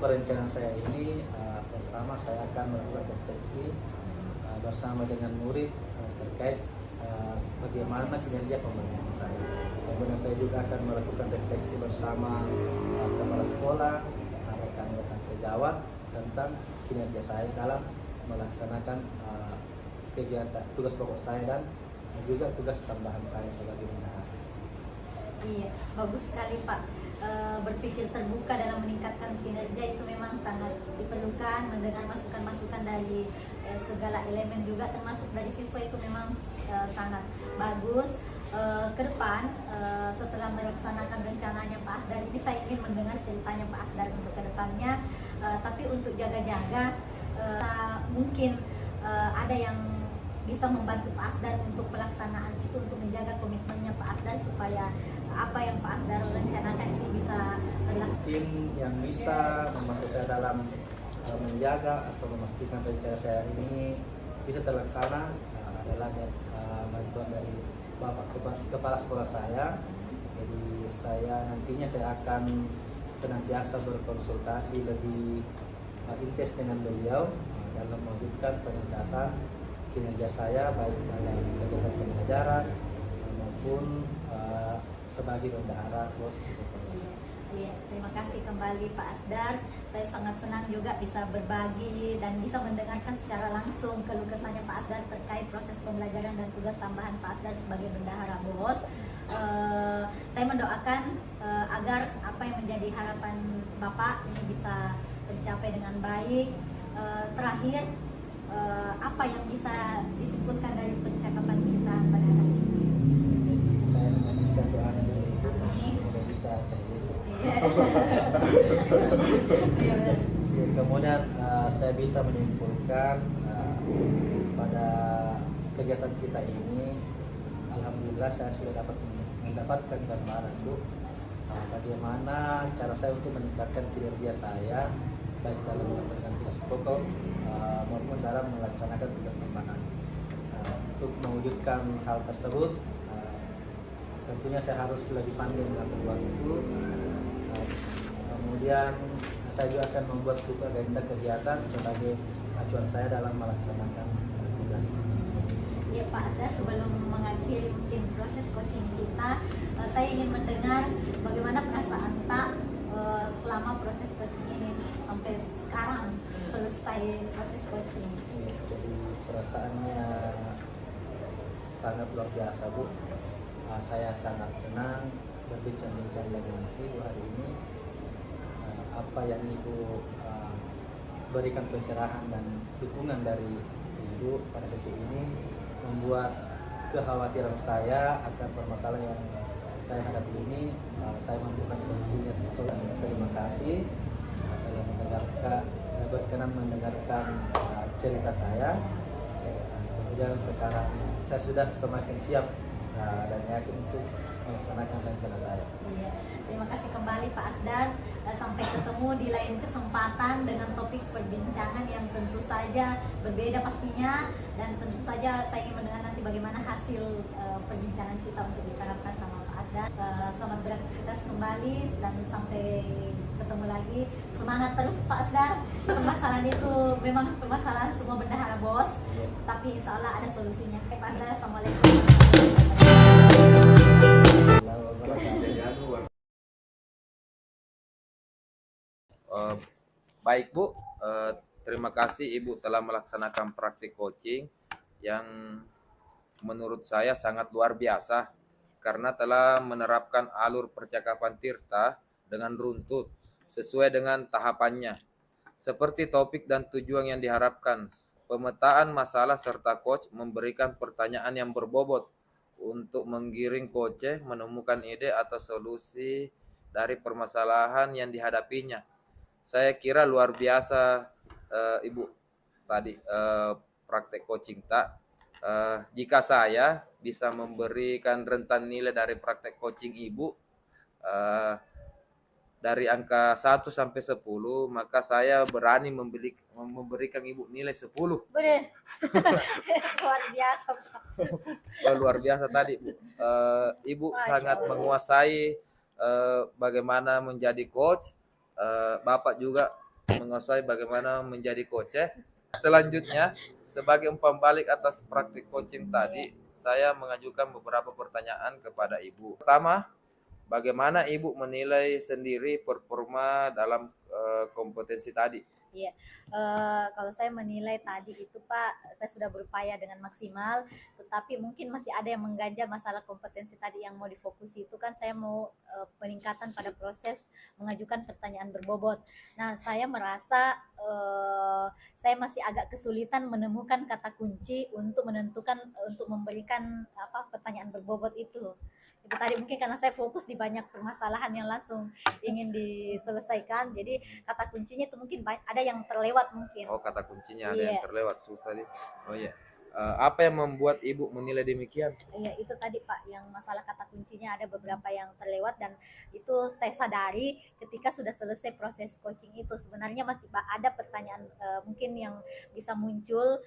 S2: perencanaan saya ini. Pertama saya akan melakukan refleksi bersama dengan murid terkait bagaimana kinerja pembelajaran saya. Kemudian saya juga akan melakukan refleksi bersama kepala sekolah, rekan-rekan sejawat tentang kinerja saya dalam melaksanakan kegiatan tugas pokok saya dan juga tugas tambahan saya sebagai bendahara.
S1: Iya, bagus sekali Pak. Berpikir terbuka dalam meningkatkan kinerja itu memang sangat diperlukan. Mendengar masukan-masukan dari segala elemen juga, termasuk dari siswa, itu memang sangat bagus. ke depan setelah melaksanakan rencananya Pak Asdar ini, saya ingin mendengar ceritanya Pak Asdar untuk ke depannya. Tapi untuk jaga-jaga, mungkin ada yang bisa membantu Pak Asdar untuk pelaksanaan itu, untuk menjaga komitmennya Pak Asdar supaya apa yang Pak Asdar rencanakan ini bisa terlaksana.
S2: Mungkin yang bisa membantu saya dalam menjaga atau memastikan rencana saya ini bisa terlaksana adalah bantuan dari Bapak Kepala Sekolah saya. Jadi nantinya saya akan senantiasa berkonsultasi lebih intens dengan beliau dalam mewujudkan peningkatan kinerja saya baik dalam kegiatan pembelajaran maupun sebagai bendahara BOS.
S1: Iya, terima kasih kembali Pak Asdar. Saya sangat senang juga bisa berbagi dan bisa mendengarkan secara langsung keluh kesahnya Pak Asdar terkait proses pembelajaran dan tugas tambahan Pak Asdar sebagai bendahara BOS. Saya mendoakan agar apa yang menjadi harapan Bapak ini bisa tercapai dengan baik. Terakhir, apa yang bisa disimpulkan dari percakapan kita pada hari ini?
S2: Jadi saya mengajukan doa dari Ibu semoga bisa terwujud. Kemudian saya bisa menyimpulkan pada kegiatan kita ini, alhamdulillah saya sudah dapat mendapatkan gambaran Bu, bagaimana cara saya untuk meningkatkan kinerja saya baik dalam melakukan tugas pokok maupun dalam melaksanakan tugas tambahan. Untuk mewujudkan hal tersebut, tentunya saya harus lebih pandai mengatur waktu. Kemudian saya juga akan membuat buku agenda kegiatan sebagai acuan saya dalam melaksanakan tugas.
S1: Ya Pak Asdar, sebelum mengakhiri mungkin proses coaching kita, saya ingin mendengar bagaimana perasaan Tak selama proses coaching ini sampai sekarang selesai proses coaching.
S2: Jadi perasaannya sangat luar biasa Bu. Saya sangat senang berbincang-bincang dengan Ibu hari ini. Apa yang Ibu berikan pencerahan dan dukungan dari Ibu pada sesi ini membuat kekhawatiran saya akan permasalahan yang saya hadapi ini saya menemukan solusinya. Terima kasih telah berkenan mendengarkan cerita saya. Kemudian sekarang saya sudah semakin siap dan yakin untuk melaksanakan rencana saya.
S1: Iya, terima kasih kembali Pak Asdar. Sampai ketemu di lain kesempatan dengan topik perbincangan yang tentu saja berbeda pastinya, dan tentu saja saya ingin mendengar nanti bagaimana hasil perbincangan kita untuk diterapkan sama Pak Asdar. Selamat beraktivitas kembali dan sampai ketemu lagi. Semangat terus Pak Asdar. Permasalahan itu memang permasalahan semua bendahara BOS, tapi insya Allah ada solusinya. Oke, Pak Asdar, assalamualaikum.
S3: Baik Bu, terima kasih Ibu telah melaksanakan praktik coaching yang menurut saya sangat luar biasa karena telah menerapkan alur percakapan Tirta dengan runtut sesuai dengan tahapannya. Seperti topik dan tujuan yang diharapkan, pemetaan masalah serta coach memberikan pertanyaan yang berbobot untuk menggiring coach menemukan ide atau solusi dari permasalahan yang dihadapinya. Saya kira luar biasa Ibu tadi praktek coaching Tak. Jika saya bisa memberikan rentan nilai dari praktek coaching Ibu dari angka 1 sampai 10, maka saya berani memberikan Ibu nilai 10.
S1: Boleh. Luar biasa.
S3: Luar biasa tadi Bu. Ibu sangat menguasai bagaimana menjadi coach. Bapak juga menguasai bagaimana menjadi coach. Selanjutnya, sebagai umpan balik atas praktik coaching tadi, saya mengajukan beberapa pertanyaan kepada Ibu. Pertama, bagaimana Ibu menilai sendiri performa dalam kompetensi tadi?
S1: Iya, kalau saya menilai tadi itu Pak, saya sudah berupaya dengan maksimal, tetapi mungkin masih ada yang mengganjal masalah kompetensi tadi yang mau difokusi itu kan saya mau peningkatan pada proses mengajukan pertanyaan berbobot. Nah, saya merasa saya masih agak kesulitan menemukan kata kunci untuk menentukan untuk memberikan apa pertanyaan berbobot itu. Itu tadi mungkin karena saya fokus di banyak permasalahan yang langsung ingin diselesaikan, jadi kata kuncinya itu mungkin ada yang terlewat mungkin.
S3: Oh, kata kuncinya ada yang
S1: Iya.
S3: terlewat, susah nih. Oh iya. Apa yang membuat Ibu menilai demikian?
S1: Iya, itu tadi Pak, yang masalah kata kuncinya ada beberapa yang terlewat dan itu saya sadari ketika sudah selesai proses coaching itu. Sebenarnya masih ada pertanyaan mungkin yang bisa muncul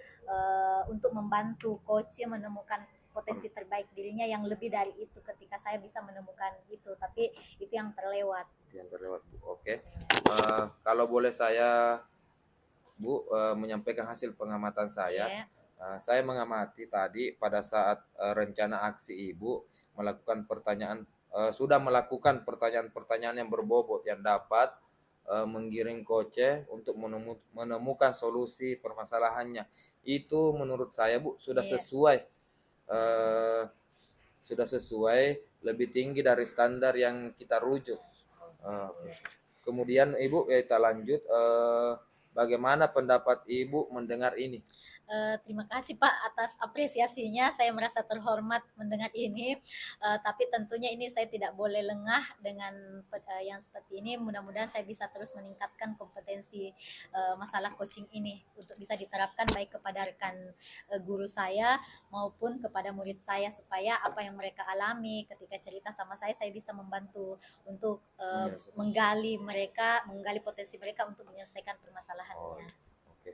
S1: untuk membantu coach menemukan potensi terbaik dirinya yang lebih dari itu ketika saya bisa menemukan itu, tapi itu yang terlewat.
S3: Yang terlewat, Bu. Oke. Kalau boleh saya, Bu, menyampaikan hasil pengamatan saya.
S1: Iya.
S3: Saya mengamati tadi pada saat rencana aksi Ibu melakukan pertanyaan, sudah melakukan pertanyaan-pertanyaan yang berbobot yang dapat menggiring koce untuk menemukan solusi permasalahannya. Itu menurut saya, Bu, sudah
S1: Iya.
S3: eh, sesuai lebih tinggi dari standar yang kita rujuk. Oke. Kemudian Ibu, kita lanjut. Bagaimana pendapat Ibu mendengar ini?
S1: Terima kasih Pak atas apresiasinya. Saya merasa terhormat mendengar ini. Tapi tentunya ini saya tidak boleh lengah dengan yang seperti ini. Mudah-mudahan saya bisa terus meningkatkan kompetensi masalah coaching ini untuk bisa diterapkan baik kepada rekan guru saya maupun kepada murid saya supaya apa yang mereka alami ketika cerita sama saya bisa membantu untuk menggali potensi mereka untuk menyelesaikan permasalahannya.
S3: Oke.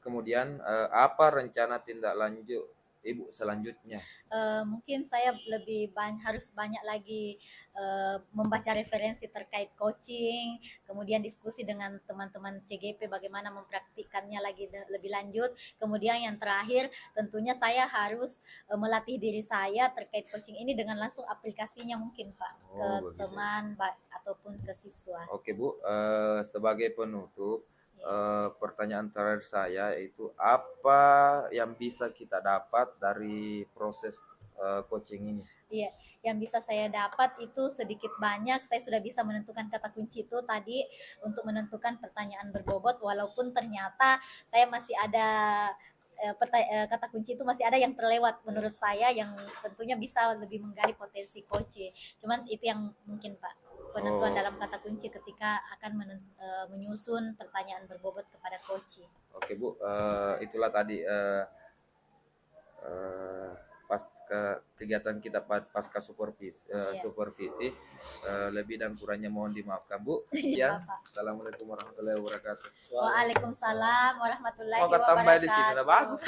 S3: Kemudian apa rencana tindak lanjut Ibu selanjutnya?
S1: Mungkin saya harus banyak lagi membaca referensi terkait coaching, kemudian diskusi dengan teman-teman CGP bagaimana mempraktikkannya lagi lebih lanjut. Kemudian yang terakhir tentunya saya harus melatih diri saya terkait coaching ini dengan langsung aplikasinya mungkin Pak ke teman ataupun ke siswa.
S3: Oke Bu, sebagai penutup, pertanyaan terakhir saya itu apa yang bisa kita dapat dari proses coaching ini?
S1: Iya, yang bisa saya dapat itu sedikit banyak saya sudah bisa menentukan kata kunci itu tadi untuk menentukan pertanyaan berbobot, walaupun ternyata saya masih ada kata kunci itu masih ada yang terlewat menurut saya yang tentunya bisa lebih menggali potensi coach. Cuman itu yang mungkin Pak penentuan dalam kata kunci ketika akan menyusun pertanyaan berbobot kepada coach.
S3: Oke Bu, itulah tadi pas kegiatan kita pasca supervisi, lebih dan kurangnya mohon dimaafkan Bu.
S1: Iya,
S3: Assalamualaikum warahmatullahi wabarakatuh.
S1: Waalaikumsalam warahmatullahi wabarakatuh.
S3: Mau tambah di sini lah bagus.